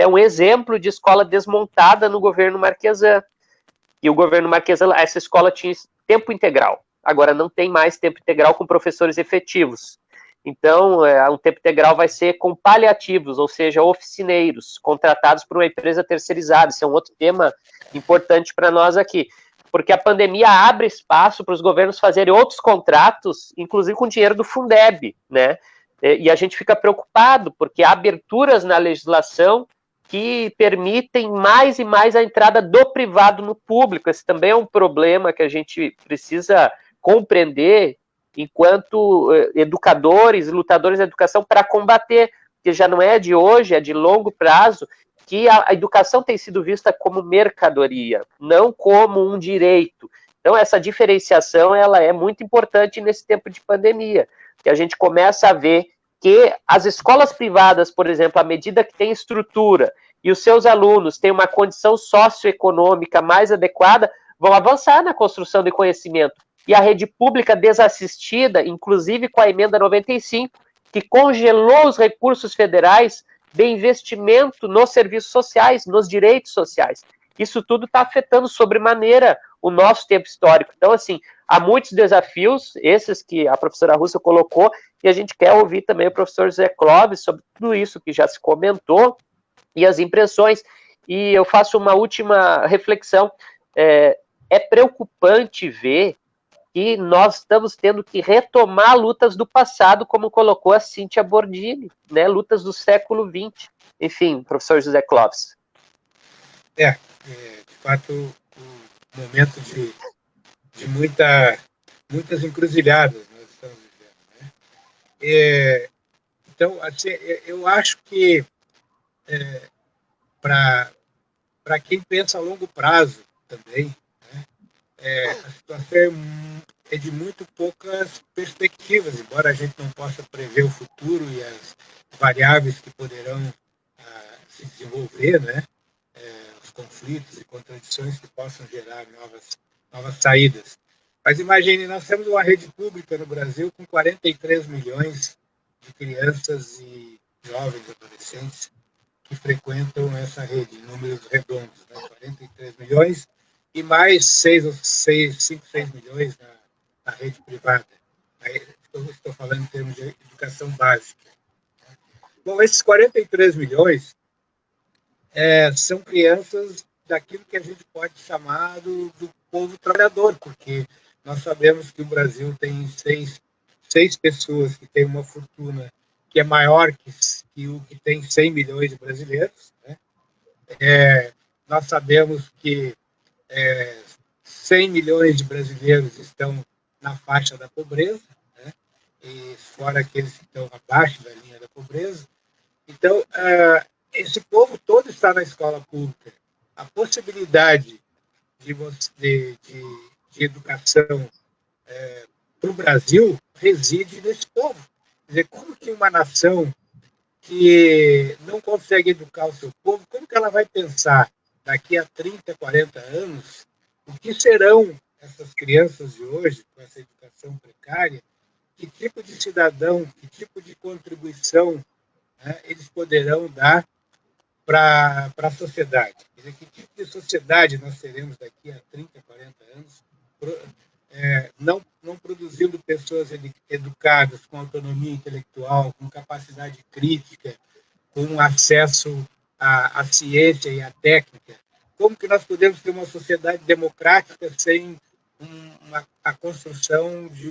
um exemplo de escola desmontada no governo Marquesan. E o governo Marquesan, essa escola tinha tempo integral. Agora não tem mais tempo integral com professores efetivos. Então, um tempo integral vai ser com paliativos, ou seja, oficineiros, contratados por uma empresa terceirizada. Esse é um outro tema importante para nós aqui, porque a pandemia abre espaço para os governos fazerem outros contratos, inclusive com dinheiro do Fundeb, né? E a gente fica preocupado, porque há aberturas na legislação que permitem mais e mais a entrada do privado no público. Esse também é um problema que a gente precisa compreender enquanto educadores e lutadores da educação para combater, porque já não é de hoje, é de longo prazo, que a educação tem sido vista como mercadoria, não como um direito. Então, essa diferenciação ela é muito importante nesse tempo de pandemia, que a gente começa a ver que as escolas privadas, por exemplo, à medida que tem estrutura e os seus alunos têm uma condição socioeconômica mais adequada, vão avançar na construção de conhecimento. E a rede pública desassistida, inclusive com a emenda 95, que congelou os recursos federais de investimento nos serviços sociais, nos direitos sociais. Isso tudo está afetando sobremaneira o nosso tempo histórico. Então, assim, há muitos desafios, esses que a professora Rússia colocou, e a gente quer ouvir também o professor José Clóvis sobre tudo isso que já se comentou e as impressões. E eu faço uma última reflexão. É preocupante ver que nós estamos tendo que retomar lutas do passado, como colocou a Cíntia Bordini, né? Lutas do século XX. Enfim, professor José Clóvis. De fato, um momento de muitas encruzilhadas nós estamos vivendo, né? Então, assim, eu acho que para quem pensa a longo prazo também, a situação é de muito poucas perspectivas, embora a gente não possa prever o futuro e as variáveis que poderão se desenvolver, né? Os conflitos e contradições que possam gerar novas saídas. Mas imagine, nós temos uma rede pública no Brasil com 43 milhões de crianças e jovens adolescentes que frequentam essa rede, em números redondos, né? 43 milhões e mais 5, 6 milhões na rede privada. Aí, estou falando em termos de educação básica. Bom, esses 43 milhões são crianças daquilo que a gente pode chamar do povo trabalhador, porque nós sabemos que o Brasil tem seis pessoas que têm uma fortuna que é maior que o que tem 100 milhões de brasileiros, né? Nós sabemos que 100 milhões de brasileiros estão na faixa da pobreza, né? E fora aqueles que estão abaixo da linha da pobreza. Então, esse povo todo está na escola pública. A possibilidade de educação para o Brasil reside nesse povo. Quer dizer, como que uma nação que não consegue educar o seu povo, como que ela vai pensar daqui a 30, 40 anos o que serão essas crianças de hoje com essa educação precária, que tipo de cidadão, que tipo de contribuição, né, eles poderão dar para a sociedade. Quer dizer, que tipo de sociedade nós teremos daqui a 30, 40 anos, não produzindo pessoas educadas, com autonomia intelectual, com capacidade crítica, com acesso à ciência e à técnica. Como que nós podemos ter uma sociedade democrática sem a construção de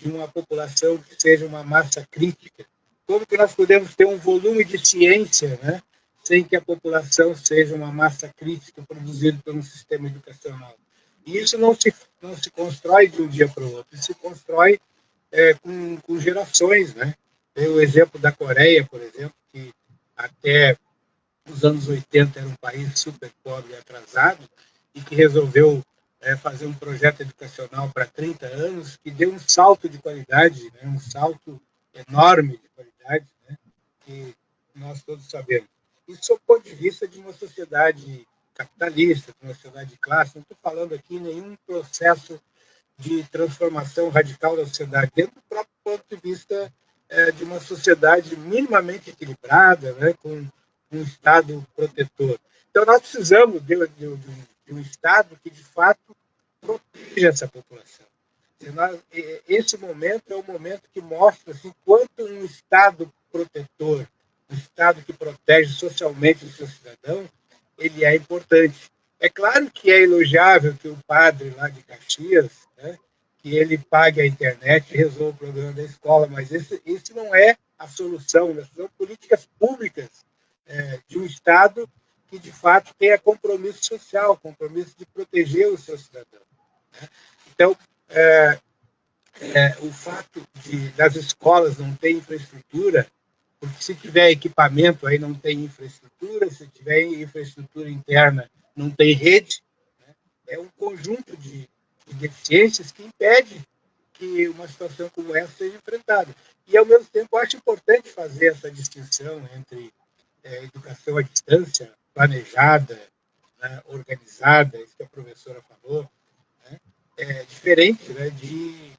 uma população que seja uma massa crítica? Como que nós podemos ter um volume de ciência, né, sem que a população seja uma massa crítica produzida por um sistema educacional? E isso não se constrói de um dia para o outro, isso se constrói com gerações, né? Tem o exemplo da Coreia, por exemplo, que até os anos 80 era um país super pobre e atrasado, e que resolveu fazer um projeto educacional para 30 anos, que deu um salto de qualidade, né? Um salto enorme de qualidade, né? Que nós todos sabemos. Isso do ponto de vista de uma sociedade capitalista, de uma sociedade de classe. Não estou falando aqui em nenhum processo de transformação radical da sociedade, dentro do próprio ponto de vista de uma sociedade minimamente equilibrada, né, com um Estado protetor. Então, nós precisamos de um Estado que, de fato, proteja essa população. Esse momento é o momento que mostra assim, quanto um Estado protetor, um Estado que protege socialmente o seu cidadão, ele é importante. É claro que é elogiável que o padre lá de Caxias, né, que ele pague a internet e resolva o problema da escola, mas esse não é a solução. São políticas públicas de um Estado que, de fato, tenha compromisso social, compromisso de proteger o seu cidadão. Né? Então, o fato das escolas não terem infraestrutura, porque se tiver equipamento, aí não tem infraestrutura, se tiver infraestrutura interna, não tem rede, né? É um conjunto de deficiências que impede que uma situação como essa seja enfrentada. E, ao mesmo tempo, eu acho importante fazer essa distinção entre educação à distância, planejada, né, organizada, isso que a professora falou, né? É diferente, né, de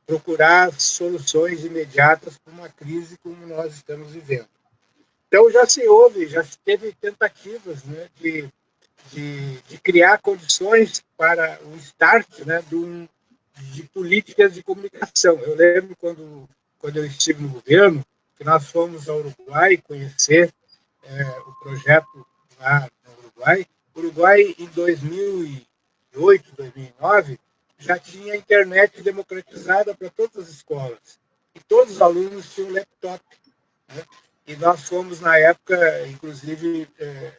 procurar soluções imediatas para uma crise como nós estamos vivendo. Então, já se teve tentativas, né, de criar condições para o start, né, de políticas de comunicação. Eu lembro quando eu estive no governo, que nós fomos ao Uruguai conhecer o projeto lá no Uruguai. O Uruguai, em 2008, 2009, já tinha internet democratizada para todas as escolas. E todos os alunos tinham laptop. Né? E nós fomos, na época, inclusive,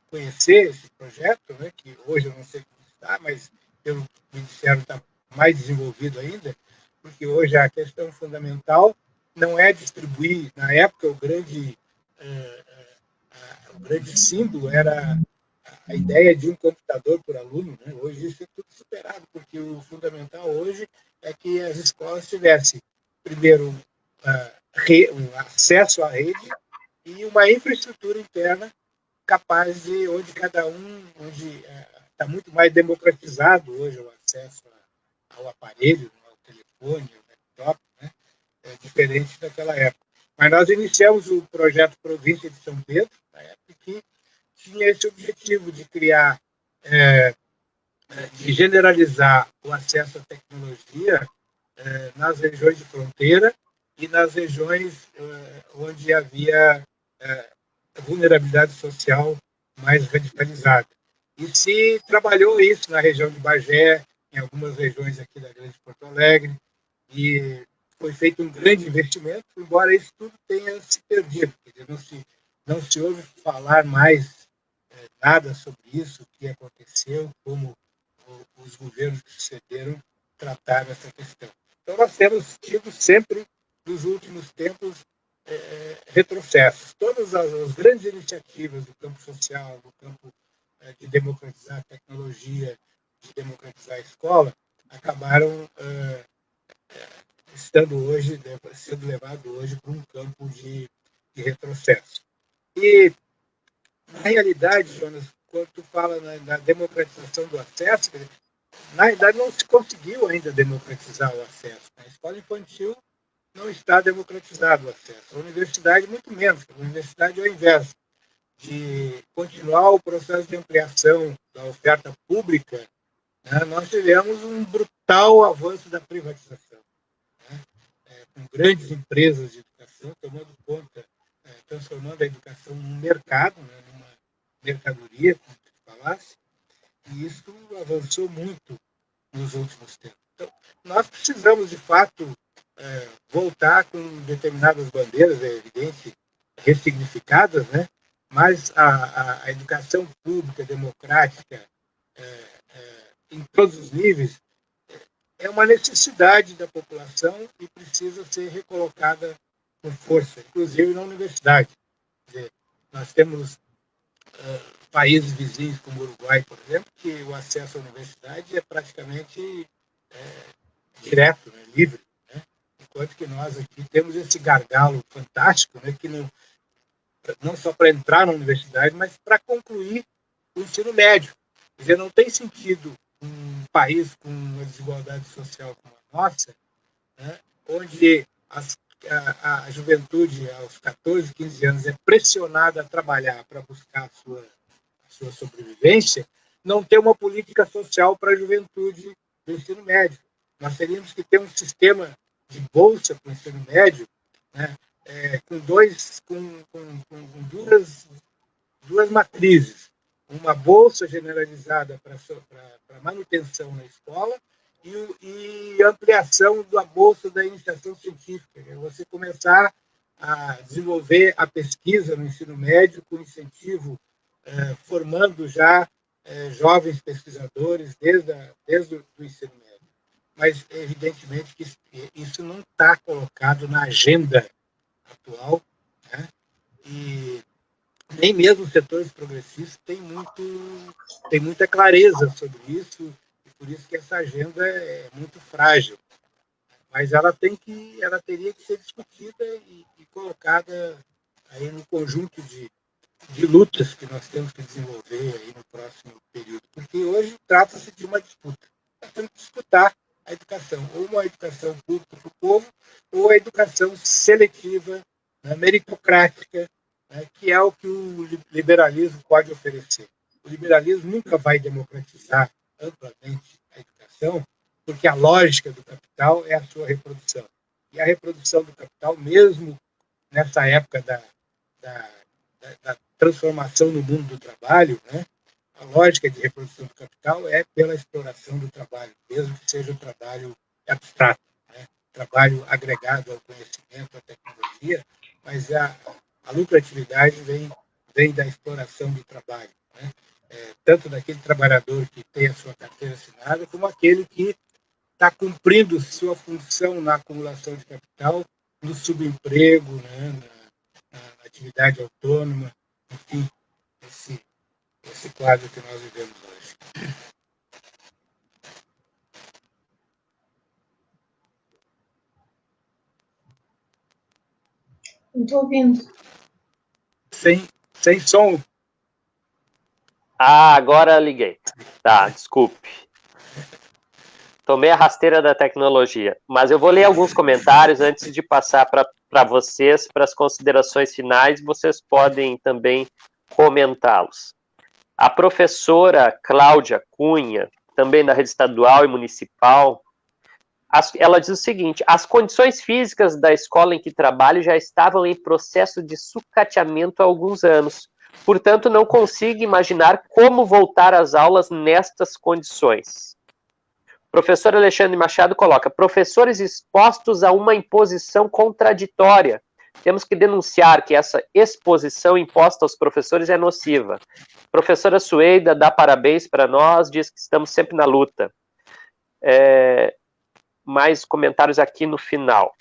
conhecer esse projeto, né, que hoje eu não sei como está, mas pelo que me disseram está mais desenvolvido ainda, porque hoje a questão fundamental não é distribuir. Na época, o grande símbolo era a ideia de um computador por aluno, né? Hoje isso é tudo superado, porque o fundamental hoje é que as escolas tivessem, primeiro, um acesso à rede e uma infraestrutura interna capaz de, onde está muito mais democratizado hoje o acesso ao aparelho, ao telefone, ao laptop, né? É diferente daquela época. Mas nós iniciamos o projeto Província de São Pedro, na época que tinha esse objetivo de criar, de generalizar o acesso à tecnologia nas regiões de fronteira e nas regiões onde havia vulnerabilidade social mais radicalizada. E se trabalhou isso na região de Bagé, em algumas regiões aqui da Grande Porto Alegre, e foi feito um grande investimento, embora isso tudo tenha se perdido. Não se ouve falar mais nada sobre isso, o que aconteceu, como os governos que sucederam trataram essa questão. Então, nós temos tido sempre, nos últimos tempos, retrocessos. Todas as grandes iniciativas do campo social, do campo de democratizar a tecnologia, de democratizar a escola, acabaram sendo levado hoje para um campo de retrocesso. E, na realidade, Jonas, quando tu fala na democratização do acesso, na realidade não se conseguiu ainda democratizar o acesso. A escola infantil não está democratizado o acesso. A universidade, muito menos. A universidade, ao invés de continuar o processo de ampliação da oferta pública, né, nós tivemos um brutal avanço da privatização, né, com grandes empresas de educação tomando conta, transformando a educação num mercado, né, numa mercadoria, como tu falasse, e isso avançou muito nos últimos tempos. Então, nós precisamos, de fato, voltar com determinadas bandeiras, é evidente, ressignificadas, né? Mas a educação pública, democrática, em todos os níveis, é uma necessidade da população e precisa ser recolocada com força, inclusive na universidade. Quer dizer, nós temos países vizinhos, como o Uruguai, por exemplo, que o acesso à universidade é praticamente direto, né, livre, né? Enquanto que nós aqui temos esse gargalo fantástico, né, que não só para entrar na universidade, mas para concluir o ensino médio. Quer dizer, não tem sentido um país com uma desigualdade social como a nossa, né, onde a juventude, aos 14, 15 anos, é pressionada a trabalhar para buscar a sua sobrevivência, não ter uma política social para a juventude do ensino médio. Nós teríamos que ter um sistema de bolsa para o ensino médio, né, com duas matrizes. Uma bolsa generalizada para manutenção na escola e ampliação da bolsa da iniciação científica. Você começar a desenvolver a pesquisa no ensino médio com incentivo, formando já jovens pesquisadores desde o ensino médio. Mas, evidentemente, que isso não está colocado na agenda atual, né? E nem mesmo os setores progressistas têm muita clareza sobre isso, e por isso que essa agenda é muito frágil. Mas ela teria que ser discutida e colocada aí no conjunto de lutas que nós temos que desenvolver aí no próximo período. Porque hoje trata-se de uma disputa. Nós temos que disputar a educação, ou uma educação pública para o povo, ou a educação seletiva, né, meritocrática, né, que é o que o liberalismo pode oferecer. O liberalismo nunca vai democratizar amplamente a educação, porque a lógica do capital é a sua reprodução. E a reprodução do capital, mesmo nessa época da transformação no mundo do trabalho, né, a lógica de reprodução do capital é pela exploração do trabalho, mesmo que seja um trabalho abstrato, né, trabalho agregado ao conhecimento, à tecnologia, mas a lucratividade vem da exploração do trabalho, né? Tanto daquele trabalhador que tem a sua carteira assinada, como aquele que está cumprindo sua função na acumulação de capital, no subemprego, né, na atividade autônoma, enfim, esse quadro que nós vivemos hoje. Não estou ouvindo. Sem som. Ah, agora liguei. Tá, desculpe. Tomei a rasteira da tecnologia. Mas eu vou ler alguns comentários antes de passar para vocês, para as considerações finais. Vocês podem também comentá-los. A professora Cláudia Cunha, também da rede estadual e municipal, ela diz o seguinte: as condições físicas da escola em que trabalho já estavam em processo de sucateamento há alguns anos. Portanto, não consigo imaginar como voltar às aulas nestas condições. O professor Alexandre Machado coloca: professores expostos a uma imposição contraditória. Temos que denunciar que essa exposição imposta aos professores é nociva. Professora Sueida dá parabéns para nós, diz que estamos sempre na luta. Mais comentários aqui no final.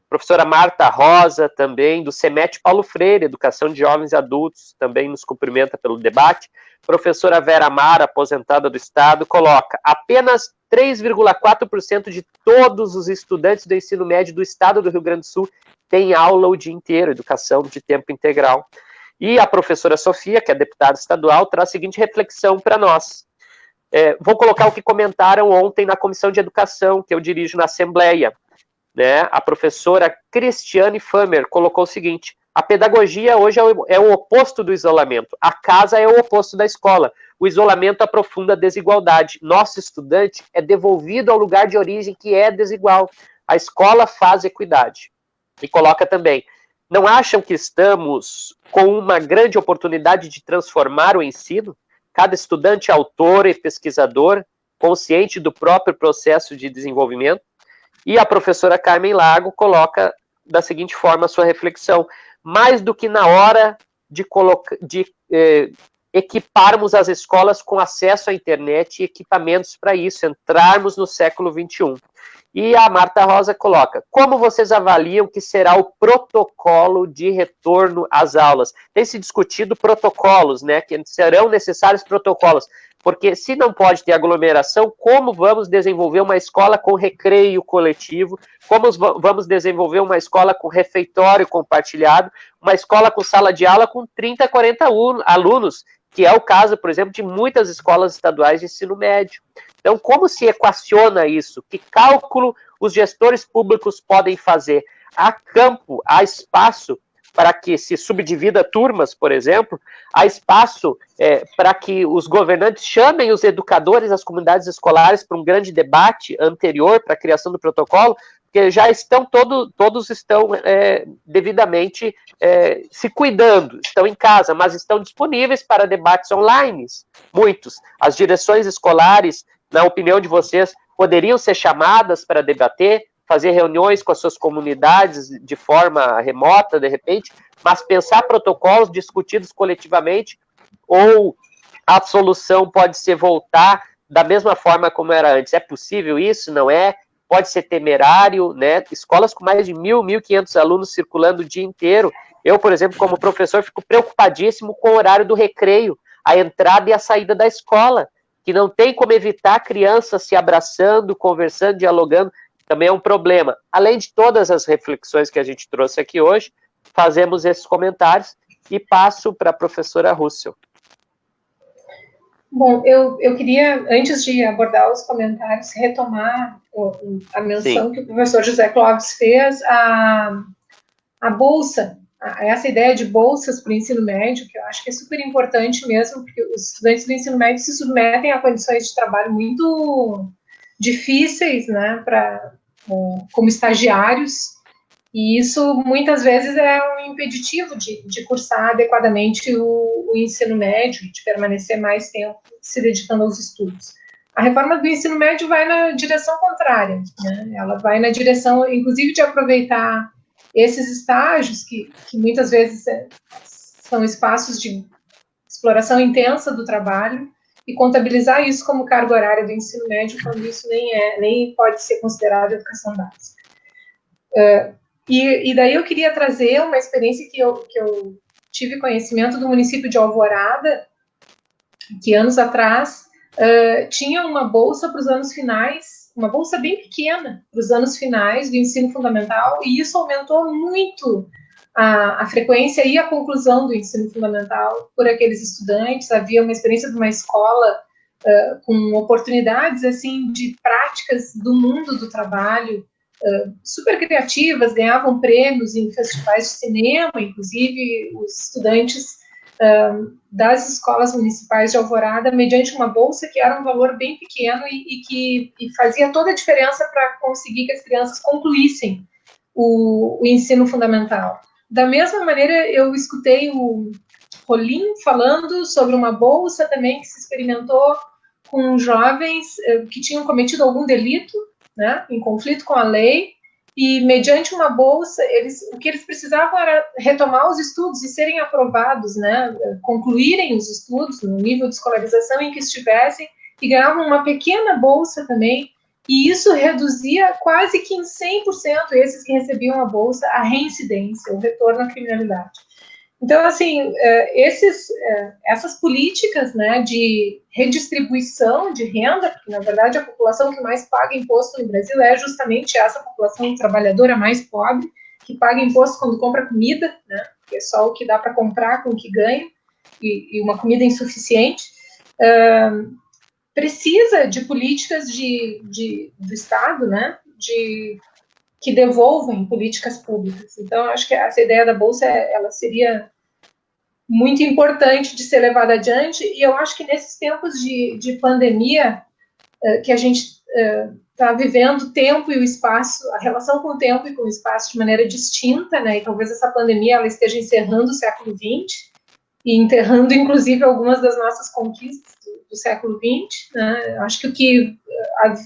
Professora Marta Rosa, também, do CEMET Paulo Freire, Educação de Jovens e Adultos, também nos cumprimenta pelo debate. Professora Vera Amara, aposentada do Estado, coloca: apenas 3,4% de todos os estudantes do ensino médio do Estado do Rio Grande do Sul têm aula o dia inteiro, educação de tempo integral. E a professora Sofia, que é deputada estadual, traz a seguinte reflexão para nós. Vou colocar o que comentaram ontem na Comissão de Educação, que eu dirijo na Assembleia. Né? A professora Cristiane Famer colocou o seguinte: a pedagogia hoje é o oposto do isolamento. A casa é o oposto da escola. O isolamento aprofunda a desigualdade. Nosso estudante é devolvido ao lugar de origem, que é desigual. A escola faz equidade. E coloca também: não acham que estamos com uma grande oportunidade de transformar o ensino? Cada estudante é autor e pesquisador, consciente do próprio processo de desenvolvimento. E a professora Carmen Lago coloca da seguinte forma a sua reflexão: mais do que na hora de equiparmos as escolas com acesso à internet e equipamentos para isso, entrarmos no século XXI. E a Marta Rosa coloca: como vocês avaliam que será o protocolo de retorno às aulas? Tem se discutido protocolos, né, que serão necessários protocolos, porque se não pode ter aglomeração, como vamos desenvolver uma escola com recreio coletivo? Como vamos desenvolver uma escola com refeitório compartilhado? Uma escola com sala de aula com 30, 40 alunos, que é o caso, por exemplo, de muitas escolas estaduais de ensino médio. Então, como se equaciona isso? Que cálculo os gestores públicos podem fazer? Há campo, há espaço para que se subdivida turmas, por exemplo, há espaço para que os governantes chamem os educadores, as comunidades escolares para um grande debate anterior para a criação do protocolo, porque já estão todos estão devidamente se cuidando, estão em casa, mas estão disponíveis para debates online, muitos. As direções escolares, na opinião de vocês, poderiam ser chamadas para debater, fazer reuniões com as suas comunidades de forma remota, de repente, mas pensar protocolos discutidos coletivamente, ou a solução pode ser voltar da mesma forma como era antes? É possível isso? Não é? Pode ser temerário, né? Escolas com mais de 1.500 alunos circulando o dia inteiro. Eu, por exemplo, como professor, fico preocupadíssimo com o horário do recreio, a entrada e a saída da escola, que não tem como evitar crianças se abraçando, conversando, dialogando, também é um problema. Além de todas as reflexões que a gente trouxe aqui hoje, fazemos esses comentários e passo para a professora Russell. Bom, eu queria, antes de abordar os comentários, retomar a menção Sim. que o professor José Clóvis fez, a bolsa, essa ideia de bolsas para o ensino médio, que eu acho que é super importante mesmo, porque os estudantes do ensino médio se submetem a condições de trabalho muito difíceis, né, como estagiários, e isso muitas vezes é um impeditivo de cursar adequadamente o ensino médio, de permanecer mais tempo se dedicando aos estudos. A reforma do ensino médio vai na direção contrária, né? Ela vai na direção, inclusive, de aproveitar esses estágios, que muitas vezes são espaços de exploração intensa do trabalho, e contabilizar isso como carga horária do ensino médio, quando isso nem pode ser considerado educação básica. E daí eu queria trazer uma experiência que eu tive conhecimento do município de Alvorada, que anos atrás tinha uma bolsa para os anos finais, uma bolsa bem pequena para os anos finais do ensino fundamental, e isso aumentou muito a frequência e a conclusão do ensino fundamental por aqueles estudantes. Havia uma experiência de uma escola com oportunidades assim de práticas do mundo do trabalho super criativas, ganhavam prêmios em festivais de cinema, inclusive os estudantes das escolas municipais de Alvorada, mediante uma bolsa que era um valor bem pequeno e que fazia toda a diferença para conseguir que as crianças concluíssem o ensino fundamental. Da mesma maneira, eu escutei o Rolim falando sobre uma bolsa também que se experimentou com jovens que tinham cometido algum delito, né, em conflito com a lei, e mediante uma bolsa, o que eles precisavam era retomar os estudos e serem aprovados, né, concluírem os estudos no nível de escolarização em que estivessem, e ganhavam uma pequena bolsa também, e isso reduzia quase que em 100% esses que recebiam a bolsa, a reincidência, o retorno à criminalidade. Então, assim, essas políticas, né, de redistribuição de renda, porque, na verdade, a população que mais paga imposto no Brasil é justamente essa população trabalhadora mais pobre, que paga imposto quando compra comida, né, que é só o que dá para comprar com o que ganha, e uma comida insuficiente, precisa de políticas do Estado, né, que devolvem políticas públicas. Então, acho que essa ideia da bolsa, ela seria muito importante de ser levada adiante, e eu acho que nesses tempos de pandemia, que a gente está vivendo o tempo e o espaço, a relação com o tempo e com o espaço de maneira distinta, né, e talvez essa pandemia ela esteja encerrando o século XX, e enterrando, inclusive, algumas das nossas conquistas do século XX, né? Acho que o que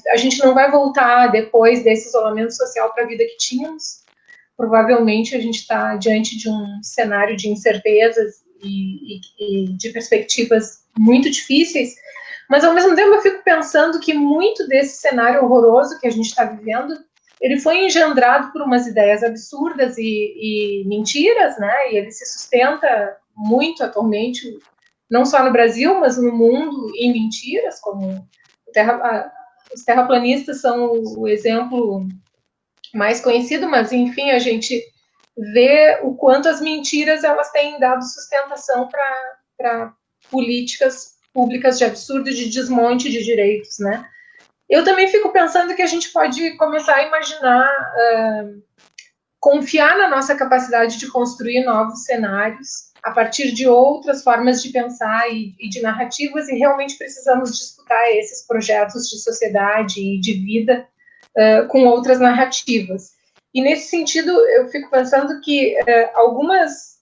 a gente não vai voltar depois desse isolamento social para a vida que tínhamos. Provavelmente a gente está diante de um cenário de incertezas e de perspectivas muito difíceis, mas ao mesmo tempo eu fico pensando que muito desse cenário horroroso que a gente está vivendo, ele foi engendrado por umas ideias absurdas e mentiras, né? E ele se sustenta muito atualmente, não só no Brasil, mas no mundo, em mentiras, como os terraplanistas são o exemplo mais conhecido, mas, enfim, a gente vê o quanto as mentiras elas têm dado sustentação para políticas públicas de absurdo e de desmonte de direitos, né? Eu também fico pensando que a gente pode começar a imaginar, confiar na nossa capacidade de construir novos cenários a partir de outras formas de pensar e de narrativas, e realmente precisamos disputar esses projetos de sociedade e de vida com outras narrativas. E nesse sentido, eu fico pensando que algumas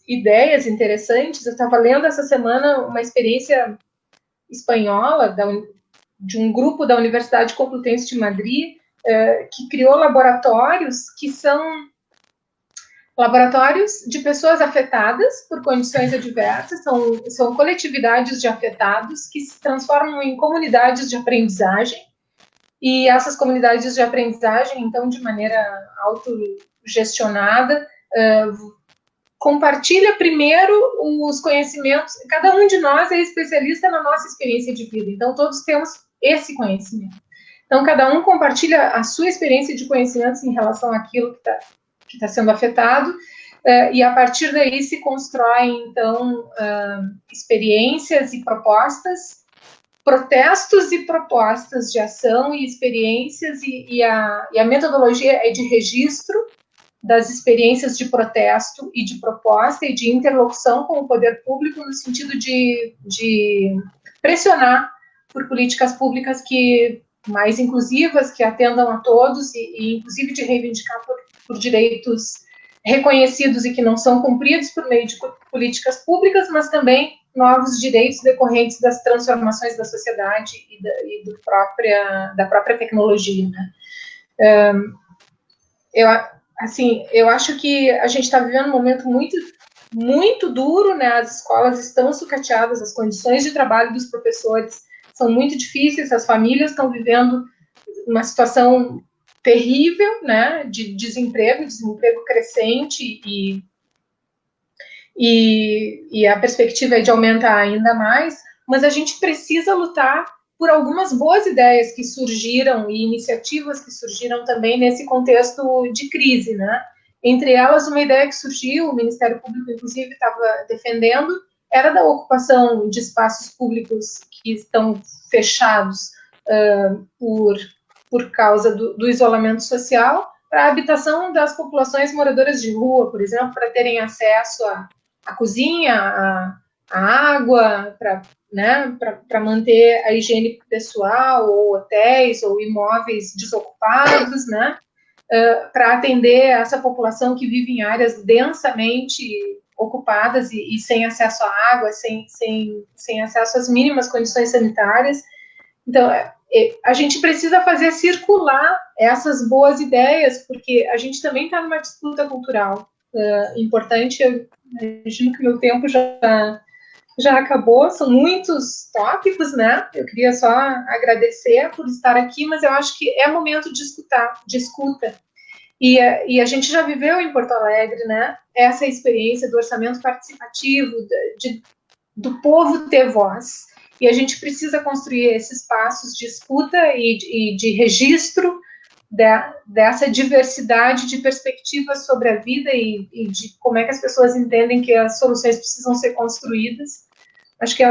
ideias interessantes, eu estava lendo essa semana uma experiência espanhola de um grupo da Universidade Complutense de Madrid, que criou laboratórios que são laboratórios de pessoas afetadas por condições adversas, são coletividades de afetados que se transformam em comunidades de aprendizagem, e essas comunidades de aprendizagem, então, de maneira autogestionada, compartilha primeiro os conhecimentos. Cada um de nós é especialista na nossa experiência de vida, então todos temos esse conhecimento. Então, cada um compartilha a sua experiência de conhecimentos em relação àquilo que está sendo afetado, e a partir daí se constroem, então, experiências e propostas, protestos e propostas de ação e experiências, e a metodologia é de registro das experiências de protesto e de proposta e de interlocução com o poder público no sentido de pressionar por políticas públicas mais inclusivas, que atendam a todos e inclusive de reivindicar por direitos reconhecidos e que não são cumpridos por meio de políticas públicas, mas também novos direitos decorrentes das transformações da sociedade e da própria tecnologia, né? Eu acho que a gente está vivendo um momento muito, muito duro, né? As escolas estão sucateadas, as condições de trabalho dos professores são muito difíceis, as famílias estão vivendo uma situação terrível, né? De desemprego crescente e a perspectiva é de aumentar ainda mais, mas a gente precisa lutar por algumas boas ideias que surgiram e iniciativas que surgiram também nesse contexto de crise, né? Entre elas, uma ideia que surgiu, o Ministério Público, inclusive, estava defendendo, era da ocupação de espaços públicos que estão fechados por causa do isolamento social, para a habitação das populações moradoras de rua, por exemplo, para terem acesso à cozinha, à água, para manter a higiene pessoal, ou hotéis, ou imóveis desocupados, né? Para atender essa população que vive em áreas densamente ocupadas e sem acesso à água, sem acesso às mínimas condições sanitárias. Então, a gente precisa fazer circular essas boas ideias, porque a gente também está numa disputa cultural importante. Eu imagino que meu tempo já acabou, são muitos tópicos, né? Eu queria só agradecer por estar aqui, mas eu acho que é momento de escuta. E a gente já viveu em Porto Alegre, né? Essa experiência do orçamento participativo, do povo ter voz. E a gente precisa construir esses espaços de escuta e de registro dessa diversidade de perspectivas sobre a vida e de como é que as pessoas entendem que as soluções precisam ser construídas. Acho que,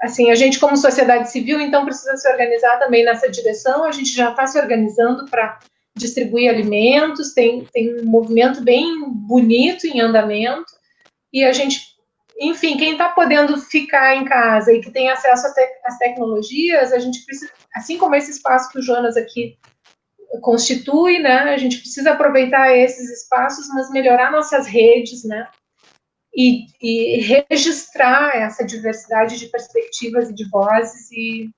assim, a gente como sociedade civil, então, precisa se organizar também nessa direção. A gente já está se organizando para distribuir alimentos, tem um movimento bem bonito em andamento, e a gente, enfim, quem está podendo ficar em casa e que tem acesso às tecnologias, a gente precisa, assim como esse espaço que o Jonas aqui constitui, né, a gente precisa aproveitar esses espaços, mas melhorar nossas redes, né, e registrar essa diversidade de perspectivas e de vozes e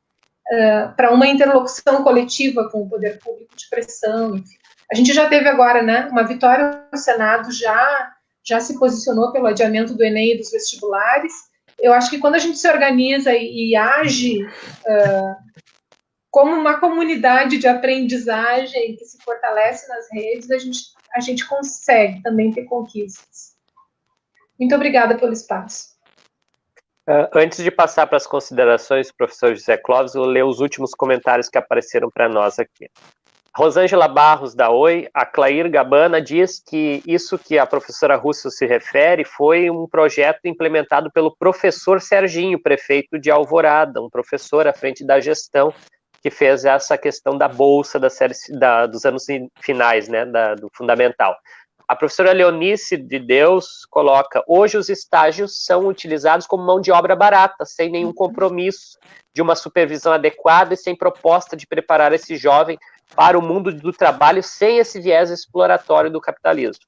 para uma interlocução coletiva com o poder público de pressão. Enfim. A gente já teve agora, né, uma vitória no Senado, já se posicionou pelo adiamento do Enem e dos vestibulares. Eu acho que quando a gente se organiza e age como uma comunidade de aprendizagem que se fortalece nas redes, a gente consegue também ter conquistas. Muito obrigada pelo espaço. Antes de passar para as considerações do professor José Clóvis, eu vou ler os últimos comentários que apareceram para nós aqui. Rosângela Barros, da Oi, a Clair Gabana diz que isso que a professora Russo se refere foi um projeto implementado pelo professor Serginho, prefeito de Alvorada, um professor à frente da gestão, que fez essa questão da bolsa dos anos finais, né, do fundamental. A professora Leonice de Deus coloca: hoje os estágios são utilizados como mão de obra barata, sem nenhum compromisso de uma supervisão adequada e sem proposta de preparar esse jovem para o mundo do trabalho sem esse viés exploratório do capitalismo.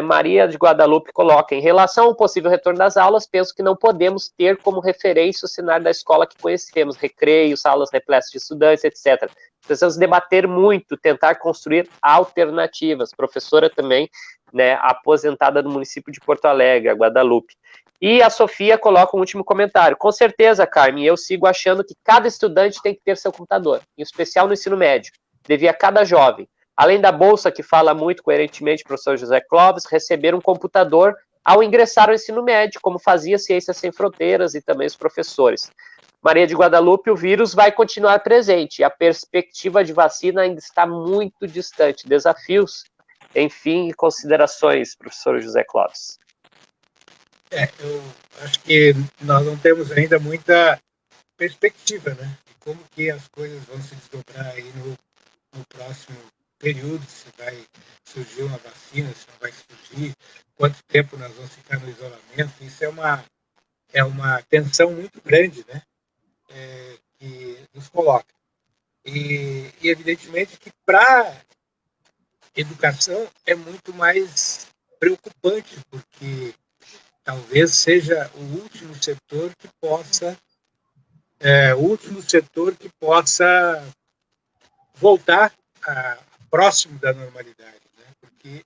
Maria de Guadalupe coloca: em relação ao possível retorno das aulas, penso que não podemos ter como referência o cenário da escola que conhecemos, recreios, salas repletas de estudantes, etc. Precisamos debater muito, tentar construir alternativas. Professora também, né, aposentada do município de Porto Alegre, a Guadalupe. E a Sofia coloca um último comentário: com certeza, Carmen, eu sigo achando que cada estudante tem que ter seu computador, em especial no ensino médio, devia cada jovem, além da bolsa, que fala muito coerentemente o professor José Clóvis, receber um computador ao ingressar ao ensino médio, como fazia Ciências Sem Fronteiras e também os professores. Maria de Guadalupe, o vírus vai continuar presente e a perspectiva de vacina ainda está muito distante. Desafios, enfim, e considerações, professor José Clóvis. Eu acho que nós não temos ainda muita perspectiva, né? De como que as coisas vão se desdobrar aí no próximo período, se vai surgir uma vacina, se não vai surgir, quanto tempo nós vamos ficar no isolamento. Isso é uma tensão muito grande, né? Que nos coloca. E evidentemente que para educação é muito mais preocupante, porque talvez seja o último setor que possa voltar próximo da normalidade, né? Porque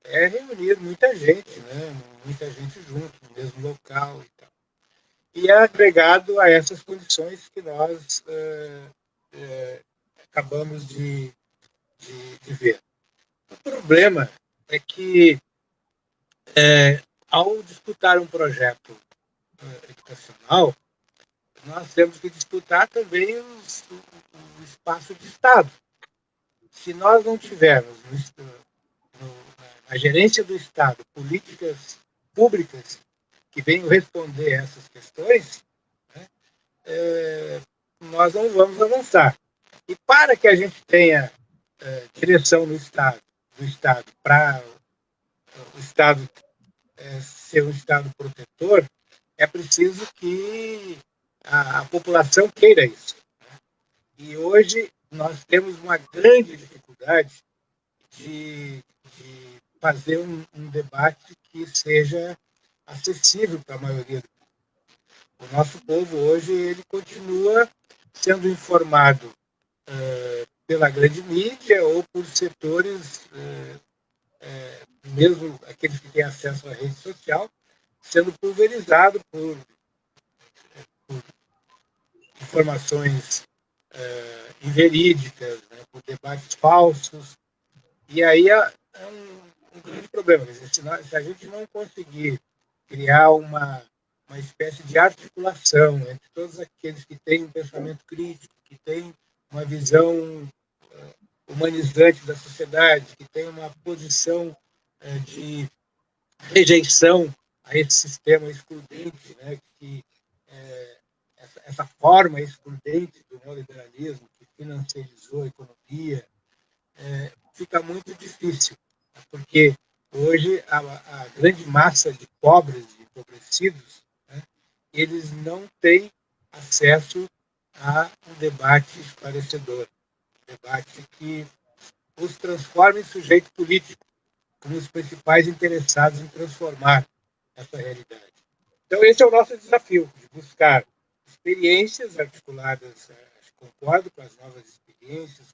é reunir muita gente, né? Muita gente junto no mesmo local e tal. E é agregado a essas condições que nós acabamos de ver. O problema é que ao disputar um projeto educacional, nós temos que disputar também o espaço de Estado. Se nós não tivermos na gerência do Estado políticas públicas que venham responder a essas questões, né, nós não vamos avançar. E para que a gente tenha direção no Estado, do Estado, para o Estado ser um Estado protetor, é preciso que a população queira isso. E hoje nós temos uma grande dificuldade de fazer um debate que seja acessível para a maioria do povo. O nosso povo hoje ele continua sendo informado pela grande mídia ou por setores, mesmo aqueles que têm acesso à rede social, sendo pulverizado por informações inverídicas, né, por debates falsos. E aí é um grande problema. Se a gente não conseguir criar uma espécie de articulação entre todos aqueles que têm um pensamento crítico, que têm uma visão humanizante da sociedade, que têm uma posição de rejeição a esse sistema excludente, né, que essa forma excludente do neoliberalismo que financiarizou a economia, fica muito difícil, porque hoje a grande massa de pobres e empobrecidos, né, eles não têm acesso a um debate esclarecedor, um debate que os transforme em sujeito político, como os principais interessados em transformar essa realidade. Então, esse é o nosso desafio, de buscar experiências articuladas, concordo com as novas experiências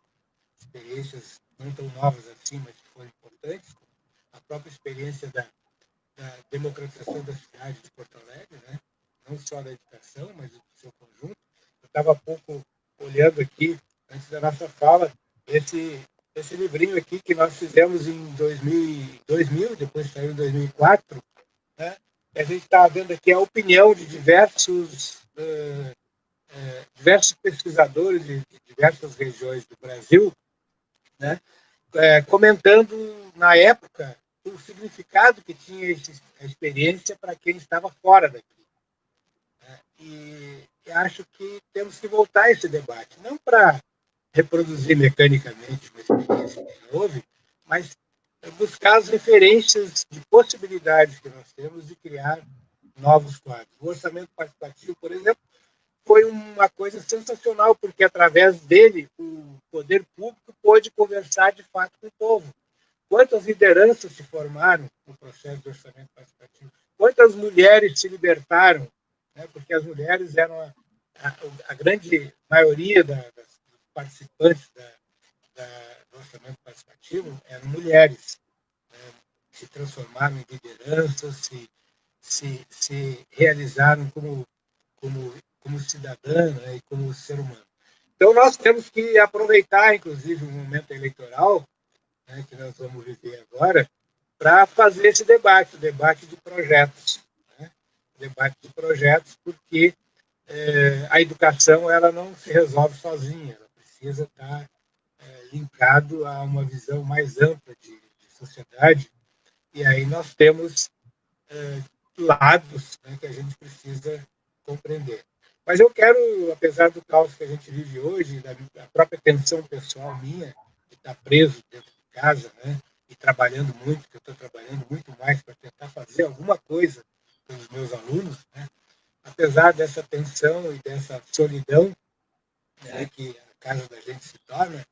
não tão novas assim, mas que foram importantes, como a própria experiência da democratização da cidade de Porto Alegre, né? Não só da educação, mas do seu conjunto. Eu estava há pouco olhando aqui, antes da nossa fala, esse livrinho aqui que nós fizemos em 2000, depois saiu em 2004, né? A gente está vendo aqui a opinião de diversos pesquisadores de diversas regiões do Brasil, né? Comentando, na época, o significado que tinha a experiência para quem estava fora daqui. E acho que temos que voltar a esse debate, não para reproduzir mecanicamente uma experiência que já houve, mas buscar as referências de possibilidades que nós temos de criar novos quadros. O orçamento participativo, por exemplo, foi uma coisa sensacional, porque através dele o poder público pôde conversar de fato com o povo. Quantas lideranças se formaram no processo de orçamento participativo? Quantas mulheres se libertaram, né? Porque as mulheres eram a grande maioria das participantes do orçamento participativo, eram mulheres, né? Se transformaram em lideranças, se realizaram como cidadã, né, e como ser humano. Então, nós temos que aproveitar, inclusive, o momento eleitoral, né, que nós vamos viver agora, para fazer esse debate, o debate de projetos. Né? Debate de projetos, porque a educação ela não se resolve sozinha, ela precisa estar linkado a uma visão mais ampla de sociedade, e aí nós temos lados, né, que a gente precisa compreender. Mas eu quero, apesar do caos que a gente vive hoje, da própria tensão pessoal minha, de estar preso dentro de casa, né, e trabalhando muito, que eu estou trabalhando muito mais para tentar fazer alguma coisa pelos meus alunos, né, apesar dessa tensão e dessa solidão, né, que a casa da gente se torna,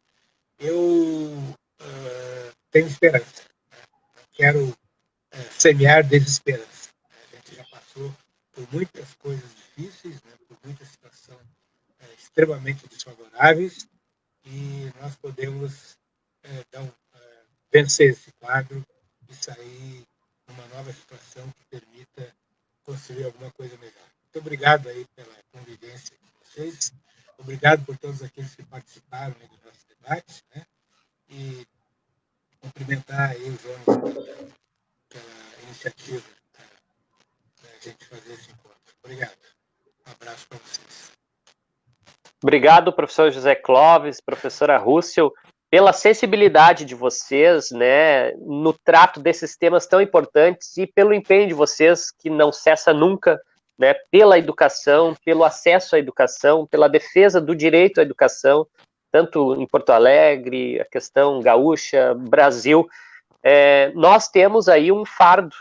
eu tenho esperança. Né, quero semear desesperança. A gente já passou por muitas coisas difíceis, né, por muita situação extremamente desfavoráveis, e nós podemos vencer esse quadro e sair numa nova situação que permita construir alguma coisa melhor. Muito obrigado aí pela convivência de vocês, obrigado por todos aqueles que participaram aí do nosso debate, né, e cumprimentar aí o Jonas pela iniciativa gente fazer esse encontro. Obrigado. Um abraço para vocês. Obrigado, professor José Clóvis, professora Rússel, pela sensibilidade de vocês, né, no trato desses temas tão importantes e pelo empenho de vocês, que não cessa nunca, né, pela educação, pelo acesso à educação, pela defesa do direito à educação, tanto em Porto Alegre, a questão gaúcha, Brasil. Nós temos aí um fardo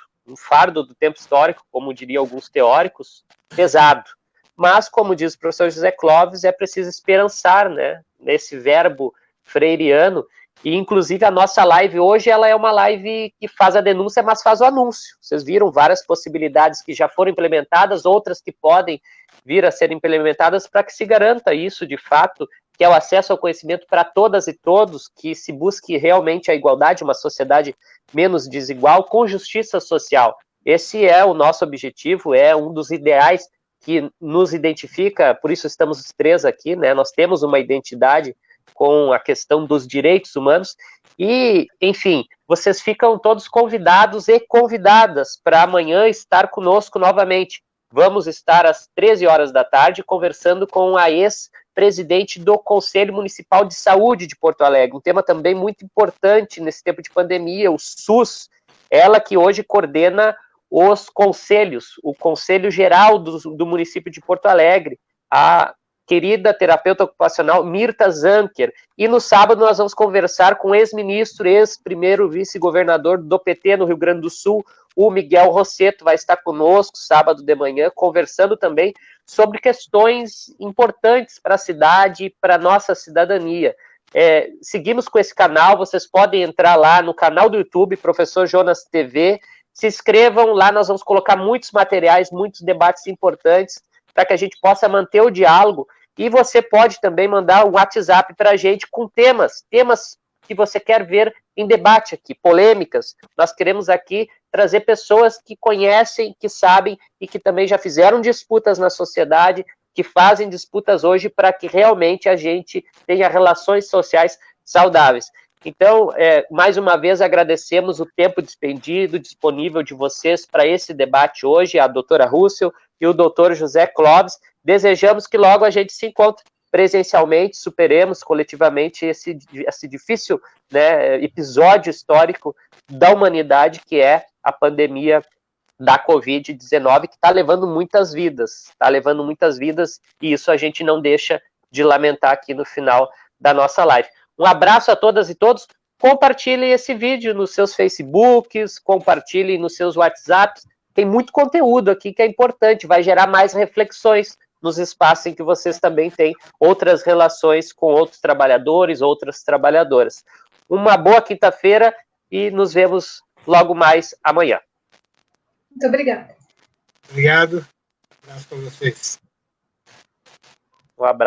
do tempo histórico, como diriam alguns teóricos, pesado. Mas, como diz o professor José Clóvis, é preciso esperançar, né, nesse verbo freiriano, e inclusive a nossa live hoje, ela é uma live que faz a denúncia, mas faz o anúncio. Vocês viram várias possibilidades que já foram implementadas, outras que podem vir a ser implementadas para que se garanta isso de fato, que é o acesso ao conhecimento para todas e todos, que se busque realmente a igualdade, uma sociedade menos desigual, com justiça social. Esse é o nosso objetivo, é um dos ideais que nos identifica, por isso estamos os três aqui, né? Nós temos uma identidade com a questão dos direitos humanos e, enfim, vocês ficam todos convidados e convidadas para amanhã estar conosco novamente. Vamos estar às 13 horas da tarde conversando com a ex-presidente do Conselho Municipal de Saúde de Porto Alegre, um tema também muito importante nesse tempo de pandemia, o SUS, ela que hoje coordena os conselhos, o Conselho Geral do município de Porto Alegre, a querida terapeuta ocupacional Mirta Zanker. E no sábado nós vamos conversar com o ex-ministro, ex-primeiro vice-governador do PT no Rio Grande do Sul, o Miguel Rosseto, vai estar conosco sábado de manhã, conversando também sobre questões importantes para a cidade e para a nossa cidadania. Seguimos com esse canal, vocês podem entrar lá no canal do YouTube, Professor Jonas TV, se inscrevam lá, nós vamos colocar muitos materiais, muitos debates importantes para que a gente possa manter o diálogo e você pode também mandar um WhatsApp para a gente com temas que você quer ver em debate aqui, polêmicas. Nós queremos aqui trazer pessoas que conhecem, que sabem e que também já fizeram disputas na sociedade, que fazem disputas hoje para que realmente a gente tenha relações sociais saudáveis. Então, mais uma vez, agradecemos o tempo despendido, disponível de vocês para esse debate hoje, a doutora Rússel e o doutor José Clóvis. Desejamos que logo a gente se encontre presencialmente, superemos coletivamente esse difícil, né, episódio histórico da humanidade, que é a pandemia da Covid-19, que está levando muitas vidas, e isso a gente não deixa de lamentar aqui no final da nossa live. Um abraço a todas e todos. Compartilhem esse vídeo nos seus Facebooks, compartilhem nos seus WhatsApps. Tem muito conteúdo aqui que é importante, vai gerar mais reflexões nos espaços em que vocês também têm outras relações com outros trabalhadores, outras trabalhadoras. Uma boa quinta-feira e nos vemos logo mais amanhã. Muito obrigada. Obrigado. Um abraço para vocês. Um abraço.